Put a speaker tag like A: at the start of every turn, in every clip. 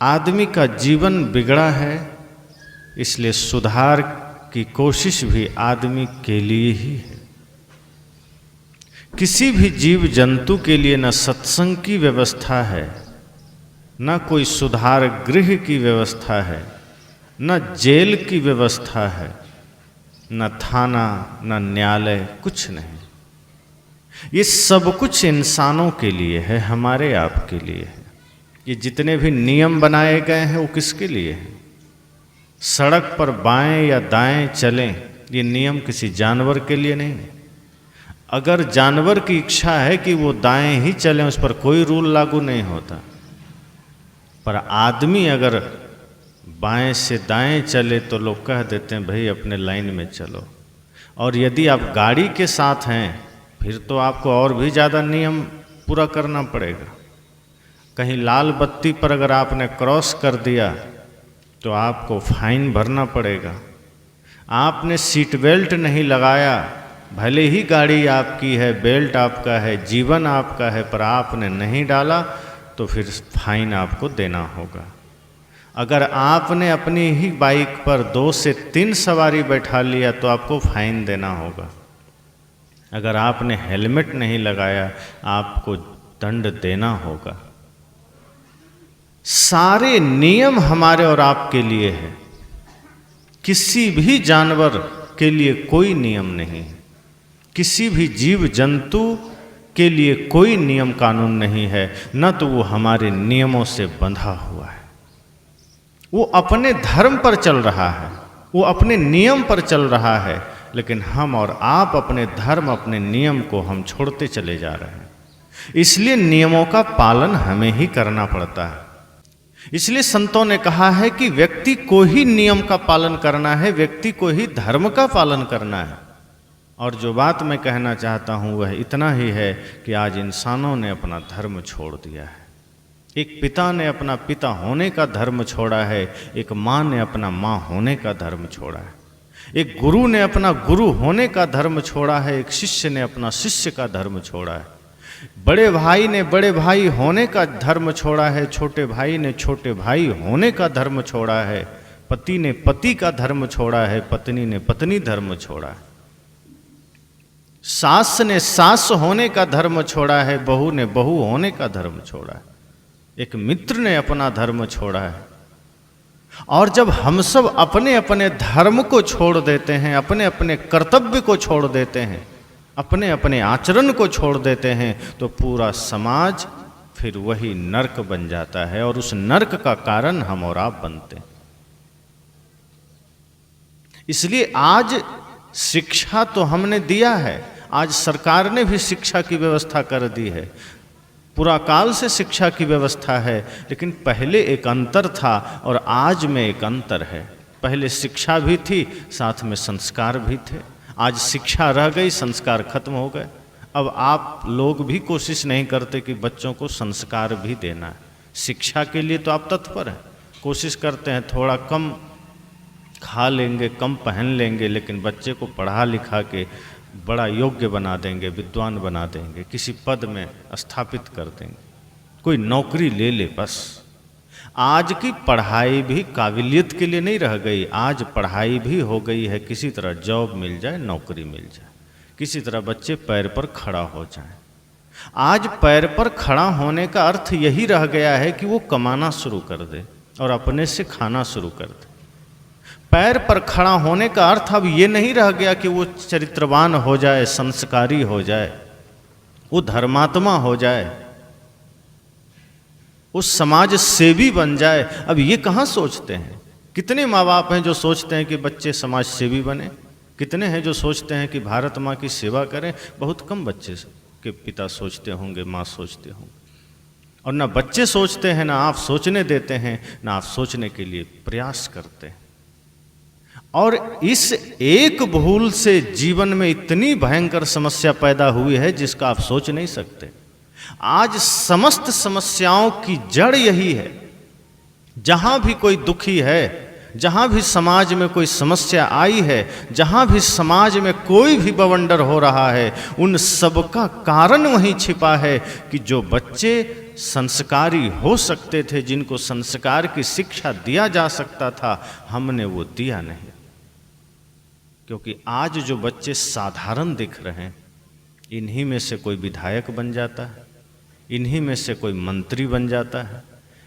A: आदमी का जीवन बिगड़ा है, इसलिए सुधार की कोशिश भी आदमी के लिए ही है। किसी भी जीव जंतु के लिए न सत्संग की व्यवस्था है, न कोई सुधार गृह की व्यवस्था है, न जेल की व्यवस्था है, न थाना, न न्यायालय, कुछ नहीं। ये सब कुछ इंसानों के लिए है, हमारे आपके लिए है। ये जितने भी नियम बनाए गए हैं वो किसके लिए हैं? सड़क पर बाएं या दाएं चलें, ये नियम किसी जानवर के लिए नहीं है। अगर जानवर की इच्छा है कि वो दाएं ही चलें, उस पर कोई रूल लागू नहीं होता। पर आदमी अगर बाएं से दाएं चले तो लोग कह देते हैं भाई अपने लाइन में चलो। और यदि आप गाड़ी के साथ हैं फिर तो आपको और भी ज़्यादा नियम पूरा करना पड़ेगा। कहीं लाल बत्ती पर अगर आपने क्रॉस कर दिया तो आपको फाइन भरना पड़ेगा। आपने सीट बेल्ट नहीं लगाया, भले ही गाड़ी आपकी है, बेल्ट आपका है, जीवन आपका है, पर आपने नहीं डाला तो फिर फाइन आपको देना होगा। अगर आपने अपनी ही बाइक पर 2 से 3 सवारी बैठा लिया तो आपको फाइन देना होगा। अगर आपने हेलमेट नहीं लगाया आपको दंड देना होगा। सारे नियम हमारे और आपके लिए है, किसी भी जानवर के लिए कोई नियम नहीं है, किसी भी जीव जंतु के लिए कोई नियम कानून नहीं है, न तो वो हमारे नियमों से बंधा हुआ है। वो अपने धर्म पर चल रहा है, वो अपने नियम पर चल रहा है, लेकिन हम और आप अपने धर्म, अपने नियम को हम छोड़ते चले जा रहे हैं। इसलिए नियमों का पालन हमें ही करना पड़ता है। इसलिए संतों ने कहा है कि व्यक्ति को ही नियम का पालन करना है, व्यक्ति को ही धर्म का पालन करना है। और जो बात मैं कहना चाहता हूँ वह इतना ही है कि आज इंसानों ने अपना धर्म छोड़ दिया है। एक पिता ने अपना पिता होने का धर्म छोड़ा है, एक माँ ने अपना माँ होने का धर्म छोड़ा है, एक गुरु ने अपना गुरु होने का धर्म छोड़ा है, एक शिष्य ने अपना शिष्य का धर्म छोड़ा है, बड़े भाई ने बड़े भाई होने का धर्म छोड़ा है, छोटे भाई ने छोटे भाई होने का धर्म छोड़ा है, पति ने पति का धर्म छोड़ा है, पत्नी ने पत्नी धर्म छोड़ा है, सास ने सास होने का धर्म छोड़ा है, बहू ने बहू होने का धर्म छोड़ा है, एक मित्र ने अपना धर्म छोड़ा है। और जब हम सब अपने अपने धर्म को छोड़ देते हैं, अपने अपने कर्तव्य को छोड़ देते हैं, अपने अपने आचरण को छोड़ देते हैं, तो पूरा समाज फिर वही नरक बन जाता है और उस नरक का कारण हम और आप बनते हैं। इसलिए आज शिक्षा तो हमने दिया है, आज सरकार ने भी शिक्षा की व्यवस्था कर दी है, पूरा काल से शिक्षा की व्यवस्था है, लेकिन पहले एक अंतर था और आज में एक अंतर है। पहले शिक्षा भी थी, साथ में संस्कार भी थे। आज शिक्षा रह गई, संस्कार खत्म हो गए। अब आप लोग भी कोशिश नहीं करते कि बच्चों को संस्कार भी देना है। शिक्षा के लिए तो आप तत्पर हैं, कोशिश करते हैं थोड़ा कम खा लेंगे, कम पहन लेंगे, लेकिन बच्चे को पढ़ा लिखा के बड़ा योग्य बना देंगे, विद्वान बना देंगे, किसी पद में स्थापित कर देंगे, कोई नौकरी ले ले बस। आज की पढ़ाई भी काबिलियत के लिए नहीं रह गई, आज पढ़ाई भी हो गई है किसी तरह जॉब मिल जाए, नौकरी मिल जाए, किसी तरह बच्चे पैर पर खड़ा हो जाए। आज पैर पर खड़ा होने का अर्थ यही रह गया है कि वो कमाना शुरू कर दे और अपने से खाना शुरू कर दे। पैर पर खड़ा होने का अर्थ अब ये नहीं रह गया कि वो चरित्रवान हो जाए, संस्कारी हो जाए, वो धर्मात्मा हो जाए, उस समाज सेवी बन जाए। अब ये कहाँ सोचते हैं? कितने माँ बाप हैं जो सोचते हैं कि बच्चे समाज सेवी बने? कितने हैं जो सोचते हैं कि भारत माँ की सेवा करें? बहुत कम बच्चे के पिता सोचते होंगे, माँ सोचते होंगे। और ना बच्चे सोचते हैं, ना आप सोचने देते हैं, ना आप सोचने के लिए प्रयास करते हैं। और इस एक भूल से जीवन में इतनी भयंकर समस्या पैदा हुई है जिसका आप सोच नहीं सकते। आज समस्त समस्याओं की जड़ यही है। जहां भी कोई दुखी है, जहां भी समाज में कोई समस्या आई है, जहां भी समाज में कोई भी बवंडर हो रहा है, उन सब का कारण वहीं छिपा है कि जो बच्चे संस्कारी हो सकते थे, जिनको संस्कार की शिक्षा दिया जा सकता था, हमने वो दिया नहीं। क्योंकि आज जो बच्चे साधारण दिख रहे हैं, इन्हीं में से कोई विधायक बन जाता है, इन्हीं में से कोई मंत्री बन जाता है,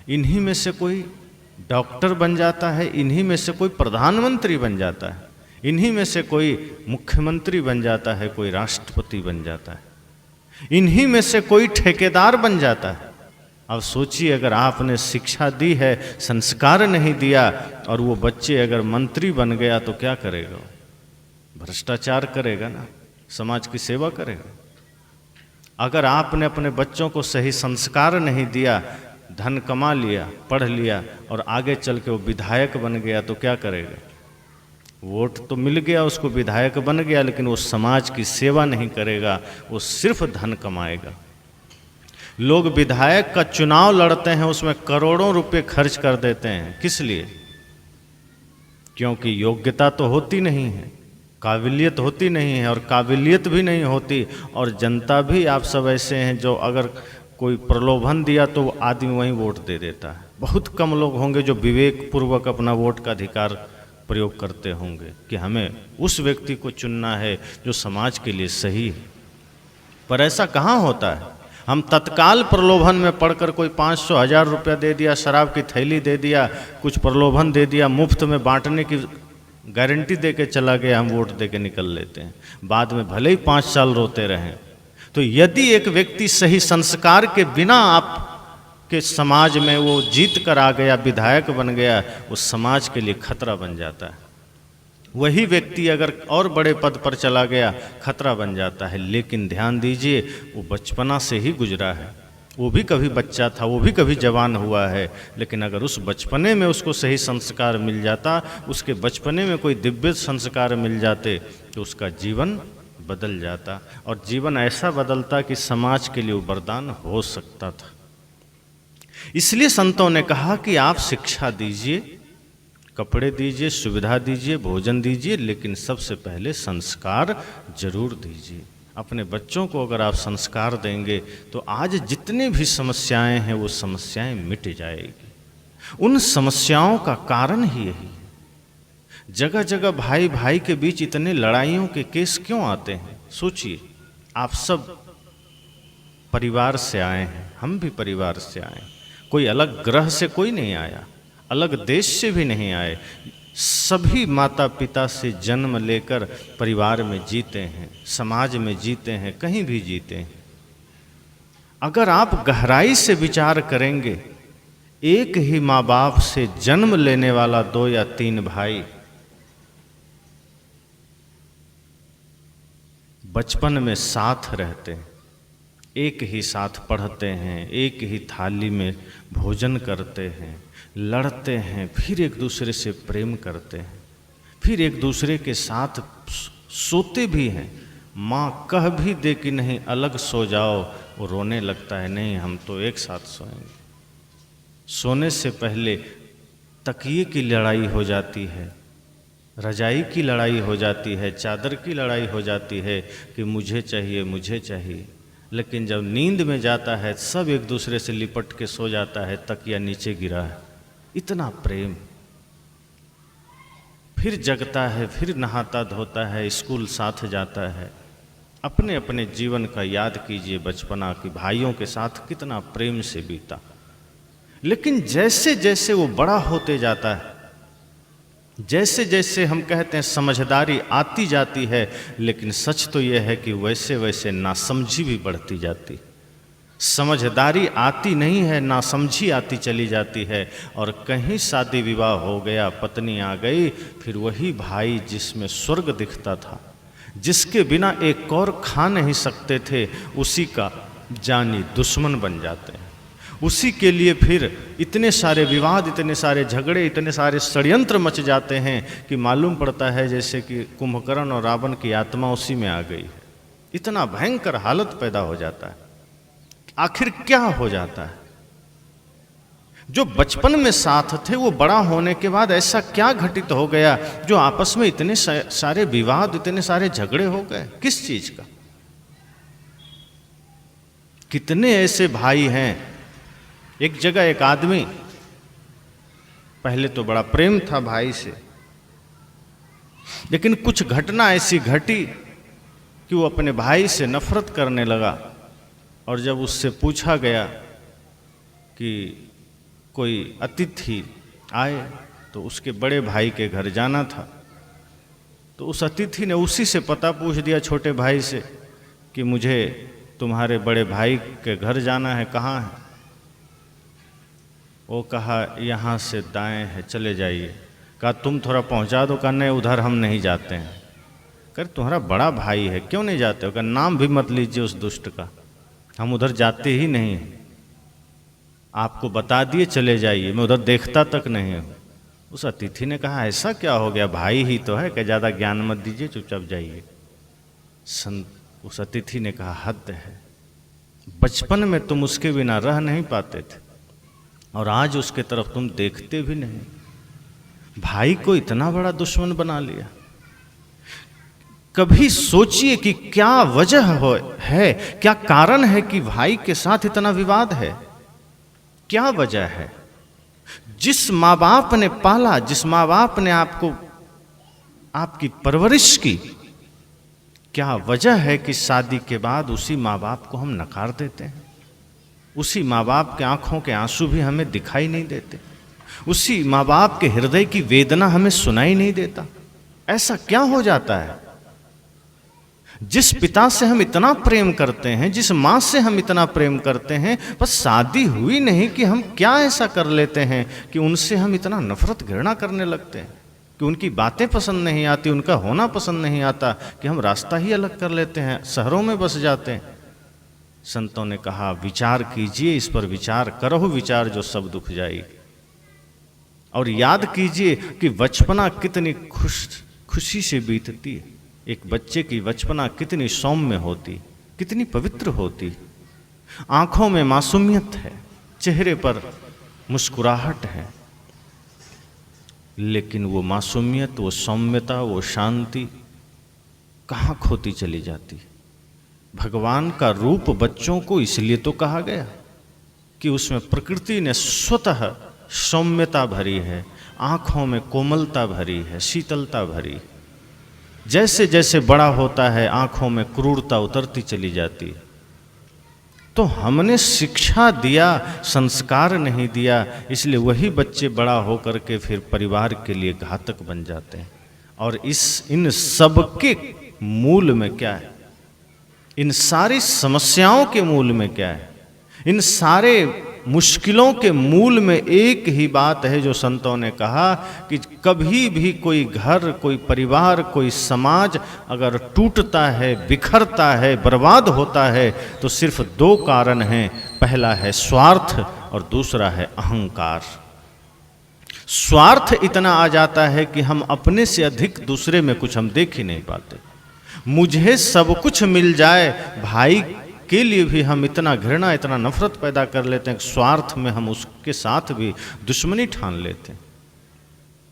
A: इन्हीं में से कोई डॉक्टर बन जाता है, इन्हीं में से कोई प्रधानमंत्री बन जाता है, इन्हीं में से कोई मुख्यमंत्री बन जाता है, कोई राष्ट्रपति बन जाता है, इन्हीं में से कोई ठेकेदार बन जाता है। अब सोचिए, अगर आपने शिक्षा दी है, संस्कार नहीं दिया, और वो बच्चे अगर मंत्री बन गया तो क्या करेगा? भ्रष्टाचार करेगा ना, समाज की सेवा करेगा। अगर आपने अपने बच्चों को सही संस्कार नहीं दिया, धन कमा लिया, पढ़ लिया और आगे चल के वो विधायक बन गया तो क्या करेगा? वोट तो मिल गया उसको, विधायक बन गया, लेकिन वो समाज की सेवा नहीं करेगा, वो सिर्फ धन कमाएगा। लोग विधायक का चुनाव लड़ते हैं, उसमें करोड़ों रुपए खर्च कर देते हैं। किस लिए? क्योंकि योग्यता तो होती नहीं है, काबिलियत होती नहीं है, और काबिलियत भी नहीं होती, और जनता भी आप सब ऐसे हैं जो अगर कोई प्रलोभन दिया तो वो आदमी वहीं वोट दे देता है। बहुत कम लोग होंगे जो विवेक पूर्वक अपना वोट का अधिकार प्रयोग करते होंगे कि हमें उस व्यक्ति को चुनना है जो समाज के लिए सही है। पर ऐसा कहाँ होता है? हम तत्काल प्रलोभन में पड़कर कोई 500-1000 रुपया दे दिया, शराब की थैली दे दिया, कुछ प्रलोभन दे दिया, मुफ्त में बांटने की गारंटी दे के चला गया, हम वोट दे के निकल लेते हैं। बाद में भले ही 5 साल रोते रहें। तो यदि एक व्यक्ति सही संस्कार के बिना आपके समाज में वो जीत कर आ गया, विधायक बन गया, वो समाज के लिए खतरा बन जाता है। वही व्यक्ति अगर और बड़े पद पर चला गया, खतरा बन जाता है। लेकिन ध्यान दीजिए, वो बचपना से ही गुजरा है, वो भी कभी बच्चा था, वो भी कभी जवान हुआ है, लेकिन अगर उस बचपने में उसको सही संस्कार मिल जाता, उसके बचपने में कोई दिव्य संस्कार मिल जाते, तो उसका जीवन बदल जाता, और जीवन ऐसा बदलता कि समाज के लिए वो वरदान हो सकता था। इसलिए संतों ने कहा कि आप शिक्षा दीजिए, कपड़े दीजिए, सुविधा दीजिए, भोजन दीजिए, लेकिन सबसे पहले संस्कार जरूर दीजिए। अपने बच्चों को अगर आप संस्कार देंगे तो आज जितनी भी समस्याएं हैं वो समस्याएं मिट जाएगी। उन समस्याओं का कारण ही यही है। जगह जगह भाई भाई के बीच इतने लड़ाइयों के केस क्यों आते हैं? सोचिए, आप सब परिवार से आए हैं, हम भी परिवार से आए, कोई अलग ग्रह से कोई नहीं आया, अलग देश से भी नहीं आए, सभी माता पिता से जन्म लेकर परिवार में जीते हैं, समाज में जीते हैं, कहीं भी जीते हैं। अगर आप गहराई से विचार करेंगे, एक ही माँ बाप से जन्म लेने वाला 2 या 3 भाई बचपन में साथ रहते हैं, एक ही साथ पढ़ते हैं, एक ही थाली में भोजन करते हैं, लड़ते हैं, फिर एक दूसरे से प्रेम करते हैं, फिर एक दूसरे के साथ सोते भी हैं। माँ कह भी दे कि नहीं अलग सो जाओ, वो रोने लगता है, नहीं हम तो एक साथ सोएंगे। सोने से पहले तकिए की लड़ाई हो जाती है, रजाई की लड़ाई हो जाती है, चादर की लड़ाई हो जाती है कि मुझे चाहिए, मुझे चाहिए। लेकिन जब नींद में जाता है, सब एक दूसरे से लिपट के सो जाता है, तकिया नीचे गिरा है, इतना प्रेम। फिर जगता है, फिर नहाता धोता है, स्कूल साथ जाता है। अपने अपने जीवन का याद कीजिए, बचपना की भाइयों के साथ कितना प्रेम से बीता। लेकिन जैसे जैसे वो बड़ा होते जाता है, जैसे जैसे हम कहते हैं समझदारी आती जाती है, लेकिन सच तो यह है कि वैसे वैसे नासमझी भी बढ़ती जाती। समझदारी आती नहीं है, नासमझी आती चली जाती है, और कहीं शादी विवाह हो गया, पत्नी आ गई, फिर वही भाई जिसमें स्वर्ग दिखता था, जिसके बिना एक और खा नहीं सकते थे, उसी का जानी दुश्मन बन जाते हैं। उसी के लिए फिर इतने सारे विवाद, इतने सारे झगड़े, इतने सारे षड्यंत्र मच जाते हैं कि मालूम पड़ता है जैसे कि कुंभकर्ण और रावण की आत्मा उसी में आ गई। इतना भयंकर हालत पैदा हो जाता है। आखिर क्या हो जाता है? जो बचपन में साथ थे वो बड़ा होने के बाद ऐसा क्या घटित हो गया जो आपस में इतने सारे विवाद, इतने सारे झगड़े हो गए? किस चीज का? कितने ऐसे भाई हैं एक जगह एक आदमी, पहले तो बड़ा प्रेम था भाई से, लेकिन कुछ घटना ऐसी घटी कि वो अपने भाई से नफरत करने लगा। और जब उससे पूछा गया कि कोई अतिथि आए तो उसके बड़े भाई के घर जाना था, तो उस अतिथि ने उसी से पता पूछ दिया छोटे भाई से कि मुझे तुम्हारे बड़े भाई के घर जाना है, कहाँ है? वो कहा यहाँ से दाएं है, चले जाइए। कहा तुम थोड़ा पहुँचा दो। कहा नहीं, उधर हम नहीं जाते हैं। कर तुम्हारा बड़ा भाई है, क्यों नहीं जाते हो? कहा नाम भी मत लीजिए उस दुष्ट का, हम उधर जाते ही नहीं हैं। आपको बता दिए चले जाइए, मैं उधर देखता तक नहीं हूँ। उस अतिथि ने कहा ऐसा क्या हो गया, भाई ही तो है, कि ज़्यादा ज्ञान मत दीजिए, चुपचाप जाइए। उस अतिथि ने कहा हद है, बचपन में तुम उसके बिना रह नहीं पाते थे और आज उसके तरफ तुम देखते भी नहीं। भाई को इतना बड़ा दुश्मन बना लिया। कभी सोचिए कि क्या वजह है, क्या कारण है कि भाई के साथ इतना विवाद है? क्या वजह है? जिस माँ बाप ने पाला, जिस माँ बाप ने आपको आपकी परवरिश की, क्या वजह है कि शादी के बाद उसी माँ बाप को हम नकार देते हैं? उसी माँ बाप के आंखों के आंसू भी हमें दिखाई नहीं देते, उसी माँ बाप के हृदय की वेदना हमें सुनाई नहीं देता। ऐसा क्या हो जाता है? जिस पिता से हम इतना प्रेम करते हैं, जिस माँ से हम इतना प्रेम करते हैं, बस शादी हुई नहीं कि हम क्या ऐसा कर लेते हैं कि उनसे हम इतना नफरत घृणा करने लगते हैं, कि उनकी बातें पसंद नहीं आती, उनका होना पसंद नहीं आता, कि हम रास्ता ही अलग कर लेते हैं, शहरों में बस जाते हैं। संतों ने कहा विचार कीजिए, इस पर विचार करो, विचार जो सब दुख जाए। और याद कीजिए कि बचपना कितनी खुशी से बीतती है। एक बच्चे की बचपना कितनी सौम्य होती, कितनी पवित्र होती। आंखों में मासूमियत है, चेहरे पर मुस्कुराहट है, लेकिन वो मासूमियत, वो सौम्यता, वो शांति कहाँ खोती चली जाती। भगवान का रूप बच्चों को इसलिए तो कहा गया कि उसमें प्रकृति ने स्वतः सौम्यता भरी है, आंखों में कोमलता भरी है, शीतलता भरी। जैसे जैसे बड़ा होता है आंखों में क्रूरता उतरती चली जाती है। तो हमने शिक्षा दिया, संस्कार नहीं दिया, इसलिए वही बच्चे बड़ा होकर के फिर परिवार के लिए घातक बन जाते हैं। और इन सब के मूल में क्या है? इन सारी समस्याओं के मूल में क्या है? इन सारे मुश्किलों के मूल में एक ही बात है जो संतों ने कहा कि कभी भी कोई घर, कोई परिवार, कोई समाज अगर टूटता है, बिखरता है, बर्बाद होता है तो सिर्फ दो कारण हैं। पहला है स्वार्थ और दूसरा है अहंकार। स्वार्थ इतना आ जाता है कि हम अपने से अधिक दूसरे में कुछ हम देख ही नहीं पाते। मुझे सब कुछ मिल जाए, भाई के लिए भी हम इतना घृणा, इतना नफरत पैदा कर लेते हैं। स्वार्थ में हम उसके साथ भी दुश्मनी ठान लेते हैं।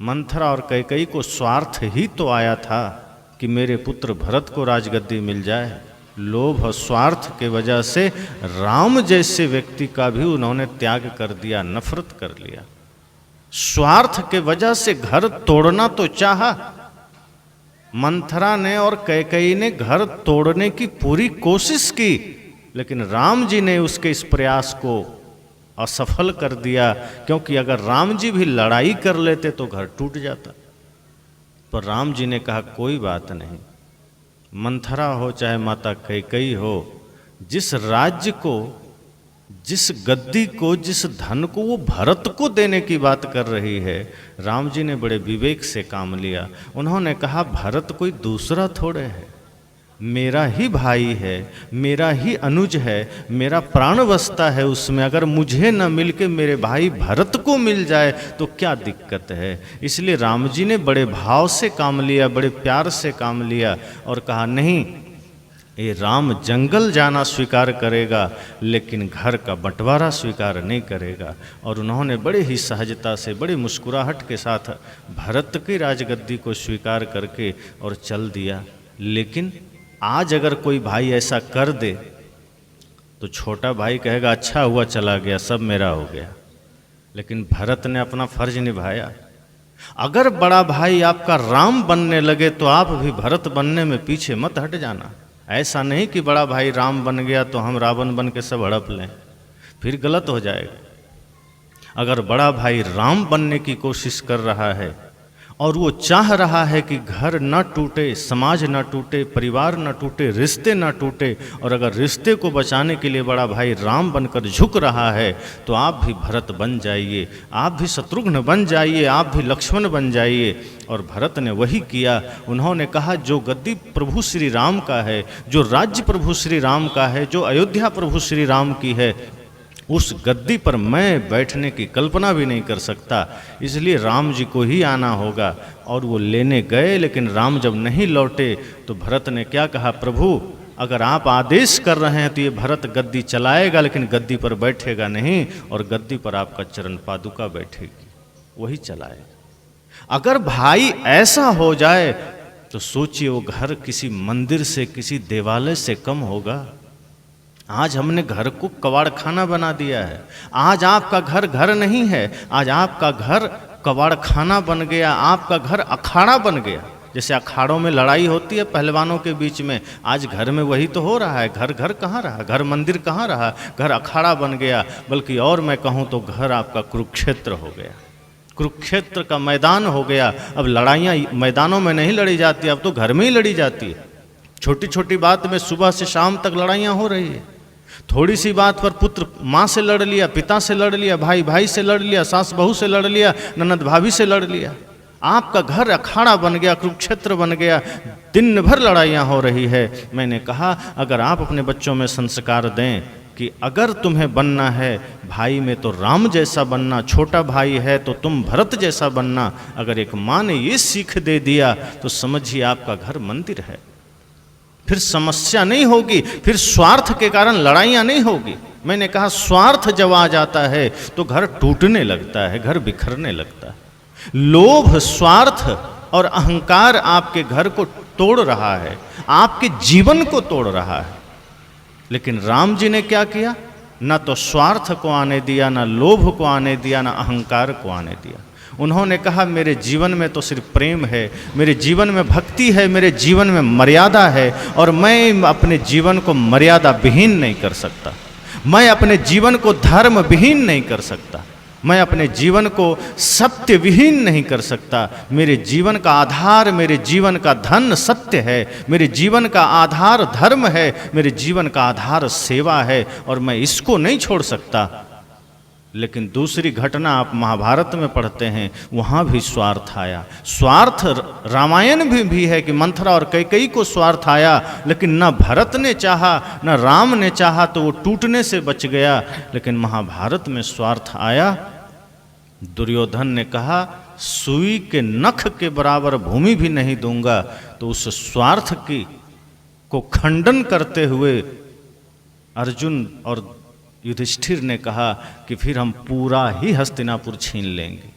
A: मंथरा और कैकेयी को स्वार्थ ही तो आया था कि मेरे पुत्र भरत को राजगद्दी मिल जाए। लोभ और स्वार्थ के वजह से राम जैसे व्यक्ति का भी उन्होंने त्याग कर दिया, नफरत कर लिया। स्वार्थ के वजह से घर तोड़ना तो चाहा। मंथरा ने और कैकेयी ने घर तोड़ने की पूरी कोशिश की, लेकिन राम जी ने उसके इस प्रयास को असफल कर दिया, क्योंकि अगर राम जी भी लड़ाई कर लेते तो घर टूट जाता। पर राम जी ने कहा कोई बात नहीं, मंथरा हो चाहे माता कैकेयी हो, जिस राज्य को, जिस गद्दी को, जिस धन को वो भरत को देने की बात कर रही है, राम जी ने बड़े विवेक से काम लिया। उन्होंने कहा भरत कोई दूसरा थोड़े है, मेरा ही भाई है, मेरा ही अनुज है, मेरा प्राण बसता है उसमें। अगर मुझे न मिल के मेरे भाई भरत को मिल जाए तो क्या दिक्कत है। इसलिए राम जी ने बड़े भाव से काम लिया, बड़े प्यार से काम लिया और कहा नहीं, ये राम जंगल जाना स्वीकार करेगा लेकिन घर का बंटवारा स्वीकार नहीं करेगा। और उन्होंने बड़े ही सहजता से, बड़ी मुस्कुराहट के साथ भरत की राजगद्दी को स्वीकार करके और चल दिया। लेकिन आज अगर कोई भाई ऐसा कर दे तो छोटा भाई कहेगा अच्छा हुआ चला गया, सब मेरा हो गया। लेकिन भरत ने अपना फर्ज निभाया। अगर बड़ा भाई आपका राम बनने लगे तो आप भी भरत बनने में पीछे मत हट जाना। ऐसा नहीं कि बड़ा भाई राम बन गया तो हम रावण बन के सब हड़प लें, फिर गलत हो जाएगा। अगर बड़ा भाई राम बनने की कोशिश कर रहा है और वो चाह रहा है कि घर न टूटे, समाज न टूटे, परिवार न टूटे, रिश्ते न टूटे, और अगर रिश्ते को बचाने के लिए बड़ा भाई राम बनकर झुक रहा है तो आप भी भरत बन जाइए, आप भी शत्रुघ्न बन जाइए, आप भी लक्ष्मण बन जाइए। और भरत ने वही किया। उन्होंने कहा जो गद्दी प्रभु श्री राम का है, जो राज्य प्रभु श्री राम का है, जो अयोध्या प्रभु श्री राम की है, उस गद्दी पर मैं बैठने की कल्पना भी नहीं कर सकता, इसलिए राम जी को ही आना होगा। और वो लेने गए, लेकिन राम जब नहीं लौटे तो भरत ने क्या कहा, प्रभु अगर आप आदेश कर रहे हैं तो ये भरत गद्दी चलाएगा, लेकिन गद्दी पर बैठेगा नहीं, और गद्दी पर आपका चरण पादुका बैठेगी, वही चलाएगा। अगर भाई ऐसा हो जाए तो सोचिए वो घर किसी मंदिर से, किसी देवालय से कम होगा। आज हमने घर को कबाड़ खाना बना दिया है। आज आपका घर घर नहीं है, आज आपका घर कबाड़ खाना बन गया, आपका घर अखाड़ा बन गया। जैसे अखाड़ों में लड़ाई होती है पहलवानों के बीच में, आज घर में वही तो हो रहा है। घर घर कहाँ रहा, घर मंदिर कहाँ रहा, घर अखाड़ा बन गया। बल्कि और मैं कहूँ तो घर आपका कुरुक्षेत्र हो गया, कुरुक्षेत्र का मैदान हो गया। अब लड़ाइयाँ मैदानों में नहीं लड़ी जाती, अब तो घर में ही लड़ी जाती है। छोटी छोटी बात में सुबह से शाम तक लड़ाइयाँ हो रही है। थोड़ी सी बात पर पुत्र माँ से लड़ लिया, पिता से लड़ लिया, भाई भाई से लड़ लिया, सास बहू से लड़ लिया, ननद भाभी से लड़ लिया। आपका घर अखाड़ा बन गया, कुरुक्षेत्र बन गया, दिन भर लड़ाइयाँ हो रही है। मैंने कहा अगर आप अपने बच्चों में संस्कार दें कि अगर तुम्हें बनना है भाई में तो राम जैसा बनना, छोटा भाई है तो तुम भरत जैसा बनना, अगर एक माँ ने ये सीख दे दिया तो समझिए आपका घर मंदिर है। फिर समस्या नहीं होगी, फिर स्वार्थ के कारण लड़ाइयाँ नहीं होगी। मैंने कहा स्वार्थ जब आ जाता है तो घर टूटने लगता है, घर बिखरने लगता है। लोभ, स्वार्थ और अहंकार आपके घर को तोड़ रहा है, आपके जीवन को तोड़ रहा है। लेकिन राम जी ने क्या किया, ना तो स्वार्थ को आने दिया, ना लोभ को आने दिया, ना अहंकार को आने दिया। उन्होंने कहा मेरे जीवन में तो सिर्फ प्रेम है, मेरे जीवन में भक्ति है, मेरे जीवन में मर्यादा है, और मैं अपने जीवन को मर्यादा विहीन नहीं कर सकता, मैं अपने जीवन को धर्म विहीन नहीं कर सकता, मैं अपने जीवन को सत्य विहीन नहीं कर सकता। मेरे जीवन का आधार, मेरे जीवन का धन सत्य है, मेरे जीवन का आधार धर्म है, मेरे जीवन का आधार सेवा है, और मैं इसको नहीं छोड़ सकता। लेकिन दूसरी घटना आप महाभारत में पढ़ते हैं, वहाँ भी स्वार्थ आया। स्वार्थ रामायण भी है कि मंथरा और कैकेयी को स्वार्थ आया, लेकिन न भरत ने चाहा न राम ने चाहा तो वो टूटने से बच गया। लेकिन महाभारत में स्वार्थ आया। दुर्योधन ने कहा सुई के नख के बराबर भूमि भी नहीं दूंगा, तो उस स्वार्थ की को खंडन करते हुए अर्जुन और युधिष्ठिर ने कहा कि फिर हम पूरा ही हस्तिनापुर छीन लेंगे,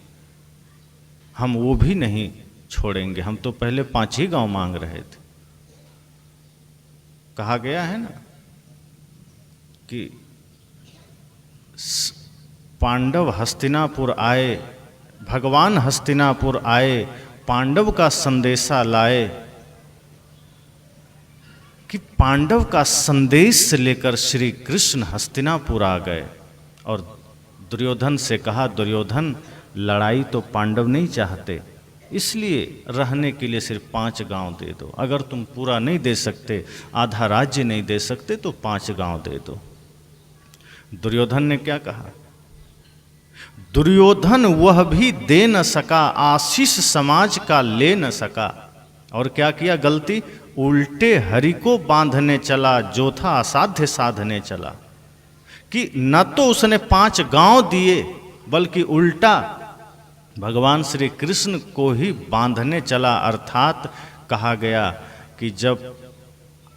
A: हम वो भी नहीं छोड़ेंगे, हम तो पहले 5 ही गांव मांग रहे थे। कहा गया है ना कि पांडव हस्तिनापुर आए, भगवान हस्तिनापुर आए, पांडव का संदेशा लाए, कि पांडव का संदेश लेकर श्री कृष्ण हस्तिनापुर आ गए। और दुर्योधन से कहा दुर्योधन लड़ाई तो पांडव नहीं चाहते, इसलिए रहने के लिए सिर्फ 5 गांव दे दो। अगर तुम पूरा नहीं दे सकते, आधा राज्य नहीं दे सकते, तो 5 गांव दे दो। दुर्योधन ने क्या कहा, दुर्योधन वह भी दे न सका, आशीष समाज का ले न सका। और क्या किया गलती, उल्टे हरि को बांधने चला, जो था असाध्य साधने चला। कि न तो उसने 5 गांव दिए, बल्कि उल्टा भगवान श्री कृष्ण को ही बांधने चला। अर्थात कहा गया कि जब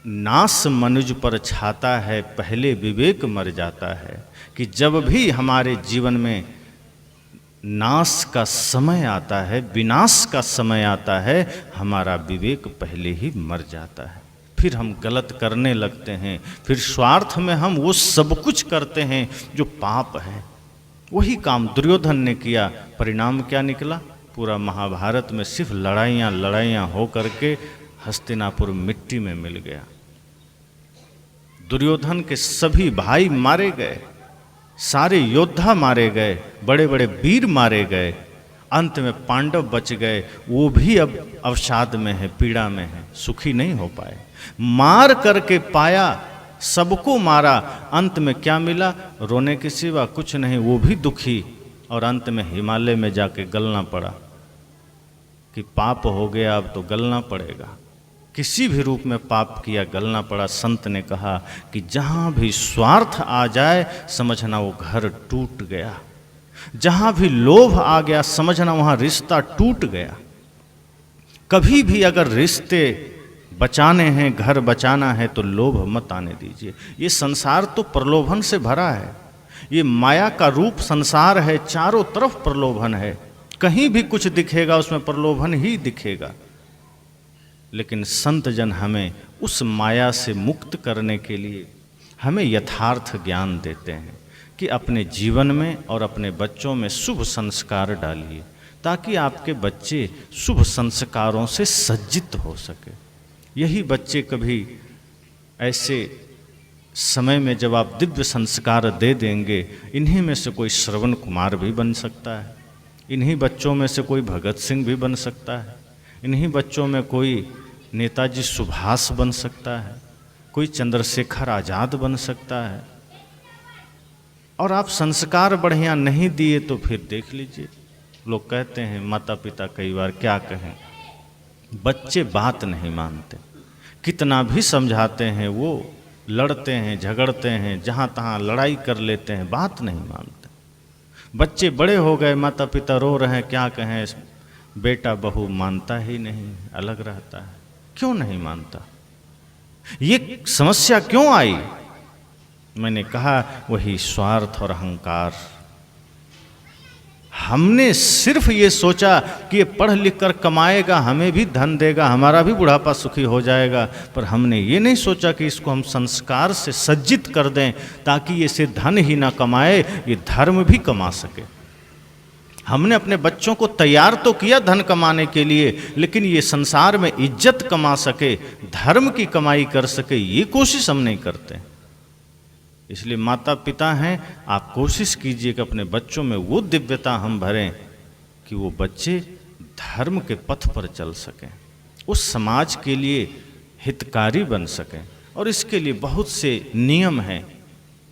A: नाश मनुज पर छाता है, पहले विवेक मर जाता है। कि जब भी हमारे जीवन में नाश का समय आता है, विनाश का समय आता है, हमारा विवेक पहले ही मर जाता है। फिर हम गलत करने लगते हैं, फिर स्वार्थ में हम वो सब कुछ करते हैं जो पाप है। वही काम दुर्योधन ने किया, परिणाम क्या निकला? पूरा महाभारत में सिर्फ लड़ाइयाँ हो करके हस्तिनापुर मिट्टी में मिल गया। दुर्योधन के सभी भाई मारे गए, सारे योद्धा मारे गए, बड़े बड़े वीर मारे गए, अंत में पांडव बच गए। वो भी अब अवसाद में है, पीड़ा में है, सुखी नहीं हो पाए। मार करके पाया, सबको मारा, अंत में क्या मिला? रोने के सिवा कुछ नहीं। वो भी दुखी, और अंत में हिमालय में जाके गलना पड़ा कि पाप हो गया, अब तो गलना पड़ेगा। किसी भी रूप में पाप किया, गलना पड़ा। संत ने कहा कि जहाँ भी स्वार्थ आ जाए समझना वो घर टूट गया, जहाँ भी लोभ आ गया समझना वहाँ रिश्ता टूट गया। कभी भी अगर रिश्ते बचाने हैं, घर बचाना है, तो लोभ मत आने दीजिए। ये संसार तो प्रलोभन से भरा है, ये माया का रूप संसार है, चारों तरफ प्रलोभन है। कहीं भी कुछ दिखेगा उसमें प्रलोभन ही दिखेगा। लेकिन संत जन हमें उस माया से मुक्त करने के लिए हमें यथार्थ ज्ञान देते हैं कि अपने जीवन में और अपने बच्चों में शुभ संस्कार डालिए, ताकि आपके बच्चे शुभ संस्कारों से सज्जित हो सके। यही बच्चे कभी ऐसे समय में जब आप दिव्य संस्कार दे देंगे, इन्हीं में से कोई श्रवण कुमार भी बन सकता है, इन्हीं बच्चों में से कोई भगत सिंह भी बन सकता है, इन्हीं बच्चों में कोई नेताजी सुभाष बन सकता है, कोई चंद्रशेखर आज़ाद बन सकता है। और आप संस्कार बढ़िया नहीं दिए तो फिर देख लीजिए, लोग कहते हैं, माता पिता कई बार क्या कहें, बच्चे बात नहीं मानते, कितना भी समझाते हैं वो लड़ते हैं, झगड़ते हैं, जहाँ तहाँ लड़ाई कर लेते हैं, बात नहीं मानते। बच्चे बड़े हो गए, माता पिता रो रहे हैं, क्या कहें, बेटा बहू मानता ही नहीं, अलग रहता है। क्यों नहीं मानता? ये समस्या क्यों आई? मैंने कहा वही स्वार्थ और अहंकार। हमने सिर्फ ये सोचा कि ये पढ़ लिख कर कमाएगा, हमें भी धन देगा, हमारा भी बुढ़ापा सुखी हो जाएगा, पर हमने ये नहीं सोचा कि इसको हम संस्कार से सज्जित कर दें, ताकि ये सिर्फ धन ही ना कमाए, ये धर्म भी कमा सके। हमने अपने बच्चों को तैयार तो किया धन कमाने के लिए, लेकिन ये संसार में इज्जत कमा सके, धर्म की कमाई कर सके, ये कोशिश हम नहीं करते। इसलिए माता पिता हैं, आप कोशिश कीजिए कि अपने बच्चों में वो दिव्यता हम भरें कि वो बच्चे धर्म के पथ पर चल सकें, उस समाज के लिए हितकारी बन सकें। और इसके लिए बहुत से नियम हैं।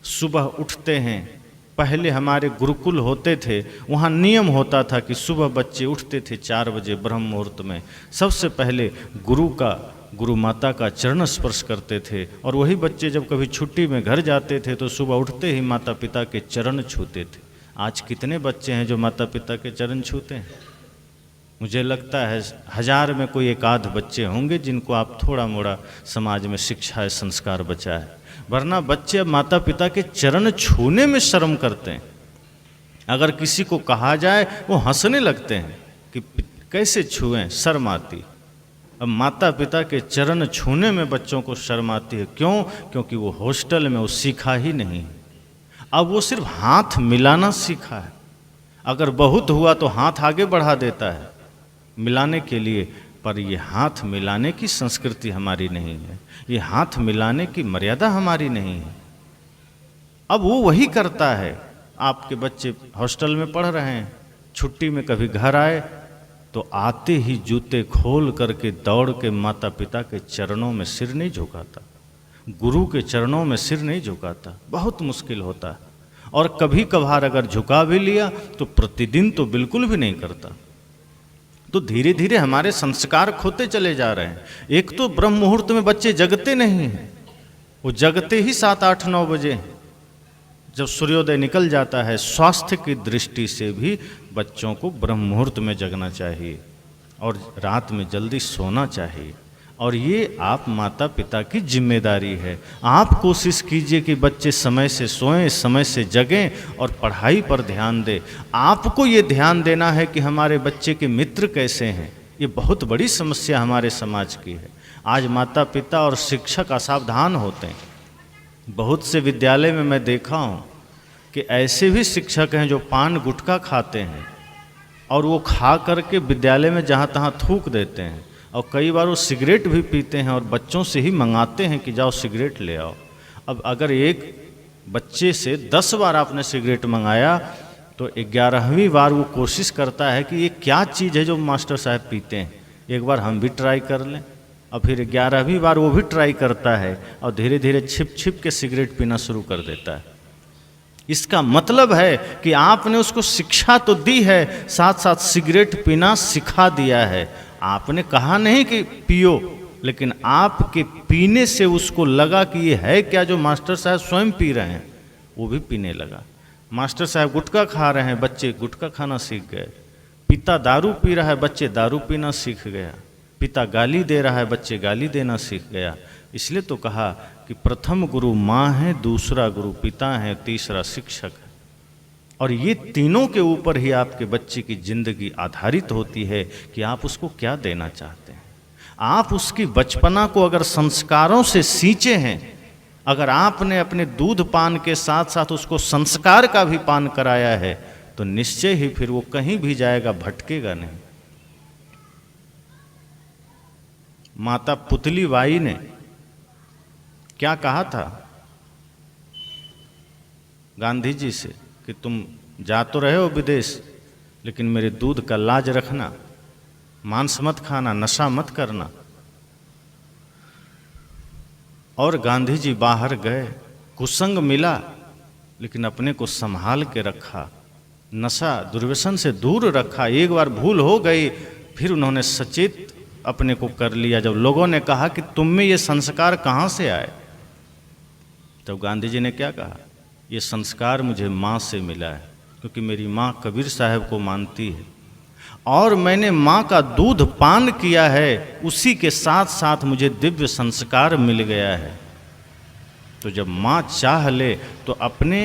A: सुबह उठते हैं, पहले हमारे गुरुकुल होते थे, वहाँ नियम होता था कि सुबह बच्चे उठते थे 4 बजे ब्रह्म मुहूर्त में, सबसे पहले गुरु माता का चरण स्पर्श करते थे। और वही बच्चे जब कभी छुट्टी में घर जाते थे तो सुबह उठते ही माता पिता के चरण छूते थे। आज कितने बच्चे हैं जो माता पिता के चरण छूते हैं? मुझे लगता है 1000 में कोई एक आध बच्चे होंगे जिनको आप थोड़ा मोड़ा समाज में शिक्षा संस्कार बचा है, वरना बच्चे अब माता पिता के चरण छूने में शर्म करते हैं। अगर किसी को कहा जाए वो हंसने लगते हैं कि कैसे छुएं, शर्म आती। अब माता पिता के चरण छूने में बच्चों को शर्म आती है। क्यों? क्योंकि वो हॉस्टल में वो सीखा ही नहीं। अब वो सिर्फ हाथ मिलाना सीखा है। अगर बहुत हुआ तो हाथ आगे बढ़ा देता है मिलाने के लिए, पर ये हाथ मिलाने की संस्कृति हमारी नहीं है, ये हाथ मिलाने की मर्यादा हमारी नहीं है। अब वो वही करता है। आपके बच्चे हॉस्टल में पढ़ रहे हैं, छुट्टी में कभी घर आए तो आते ही जूते खोल करके दौड़ के माता पिता के चरणों में सिर नहीं झुकाता, गुरु के चरणों में सिर नहीं झुकाता, बहुत मुश्किल होता है। और कभी कभार अगर झुका भी लिया तो प्रतिदिन तो बिल्कुल भी नहीं करता। तो धीरे धीरे हमारे संस्कार खोते चले जा रहे हैं। एक तो ब्रह्म मुहूर्त में बच्चे जगते नहीं हैं, वो जगते ही 7, 8, 9 बजे जब सूर्योदय निकल जाता है। स्वास्थ्य की दृष्टि से भी बच्चों को ब्रह्म मुहूर्त में जगना चाहिए और रात में जल्दी सोना चाहिए। और ये आप माता पिता की जिम्मेदारी है। आप कोशिश कीजिए कि बच्चे समय से सोएं, समय से जगें और पढ़ाई पर ध्यान दें। आपको ये ध्यान देना है कि हमारे बच्चे के मित्र कैसे हैं। ये बहुत बड़ी समस्या हमारे समाज की है। आज माता पिता और शिक्षक असावधान होते हैं। बहुत से विद्यालय में मैं देखा हूँ कि ऐसे भी शिक्षक हैं जो पान गुटखा खाते हैं और वो खा करके विद्यालय में जहाँ तहाँ थूक देते हैं, और कई बार वो सिगरेट भी पीते हैं और बच्चों से ही मंगाते हैं कि जाओ सिगरेट ले आओ। अब अगर एक बच्चे से 10 बार आपने सिगरेट मंगाया तो 11वीं बार वो कोशिश करता है कि ये क्या चीज़ है जो मास्टर साहब पीते हैं, एक बार हम भी ट्राई कर लें। और फिर 11वीं बार वो भी ट्राई करता है और धीरे धीरे छिप छिप के सिगरेट पीना शुरू कर देता है। इसका मतलब है कि आपने उसको शिक्षा तो दी है, साथ साथ सिगरेट पीना सिखा दिया है। आपने कहा नहीं कि पियो, लेकिन आपके पीने से उसको लगा कि ये है क्या जो मास्टर साहब स्वयं पी रहे हैं, वो भी पीने लगा। मास्टर साहब गुटखा खा रहे हैं, बच्चे गुटखा खाना सीख गए। पिता दारू पी रहा है, बच्चे दारू पीना सीख गया। पिता गाली दे रहा है, बच्चे गाली देना सीख गया। इसलिए तो कहा कि प्रथम गुरु माँ है, दूसरा गुरु पिता है, तीसरा शिक्षक है। और ये तीनों के ऊपर ही आपके बच्चे की जिंदगी आधारित होती है कि आप उसको क्या देना चाहते हैं। आप उसकी बचपना को अगर संस्कारों से सींचे हैं, अगर आपने अपने दूध पान के साथ साथ उसको संस्कार का भी पान कराया है, तो निश्चय ही फिर वो कहीं भी जाएगा, भटकेगा नहीं। माता पुतली बाई ने क्या कहा था गांधी जी से कि तुम जा तो रहे हो विदेश, लेकिन मेरे दूध का लाज रखना, मांस मत खाना, नशा मत करना। और गांधी जी बाहर गए, कुसंग मिला, लेकिन अपने को संभाल के रखा, नशा दुर्व्यसन से दूर रखा। एक बार भूल हो गई, फिर उन्होंने सचेत अपने को कर लिया। जब लोगों ने कहा कि तुम में ये संस्कार कहाँ से आए, तब गांधी जी ने क्या कहा, ये संस्कार मुझे माँ से मिला है, क्योंकि मेरी माँ कबीर साहब को मानती है और मैंने माँ का दूध पान किया है, उसी के साथ साथ मुझे दिव्य संस्कार मिल गया है। तो जब माँ चाह ले तो अपने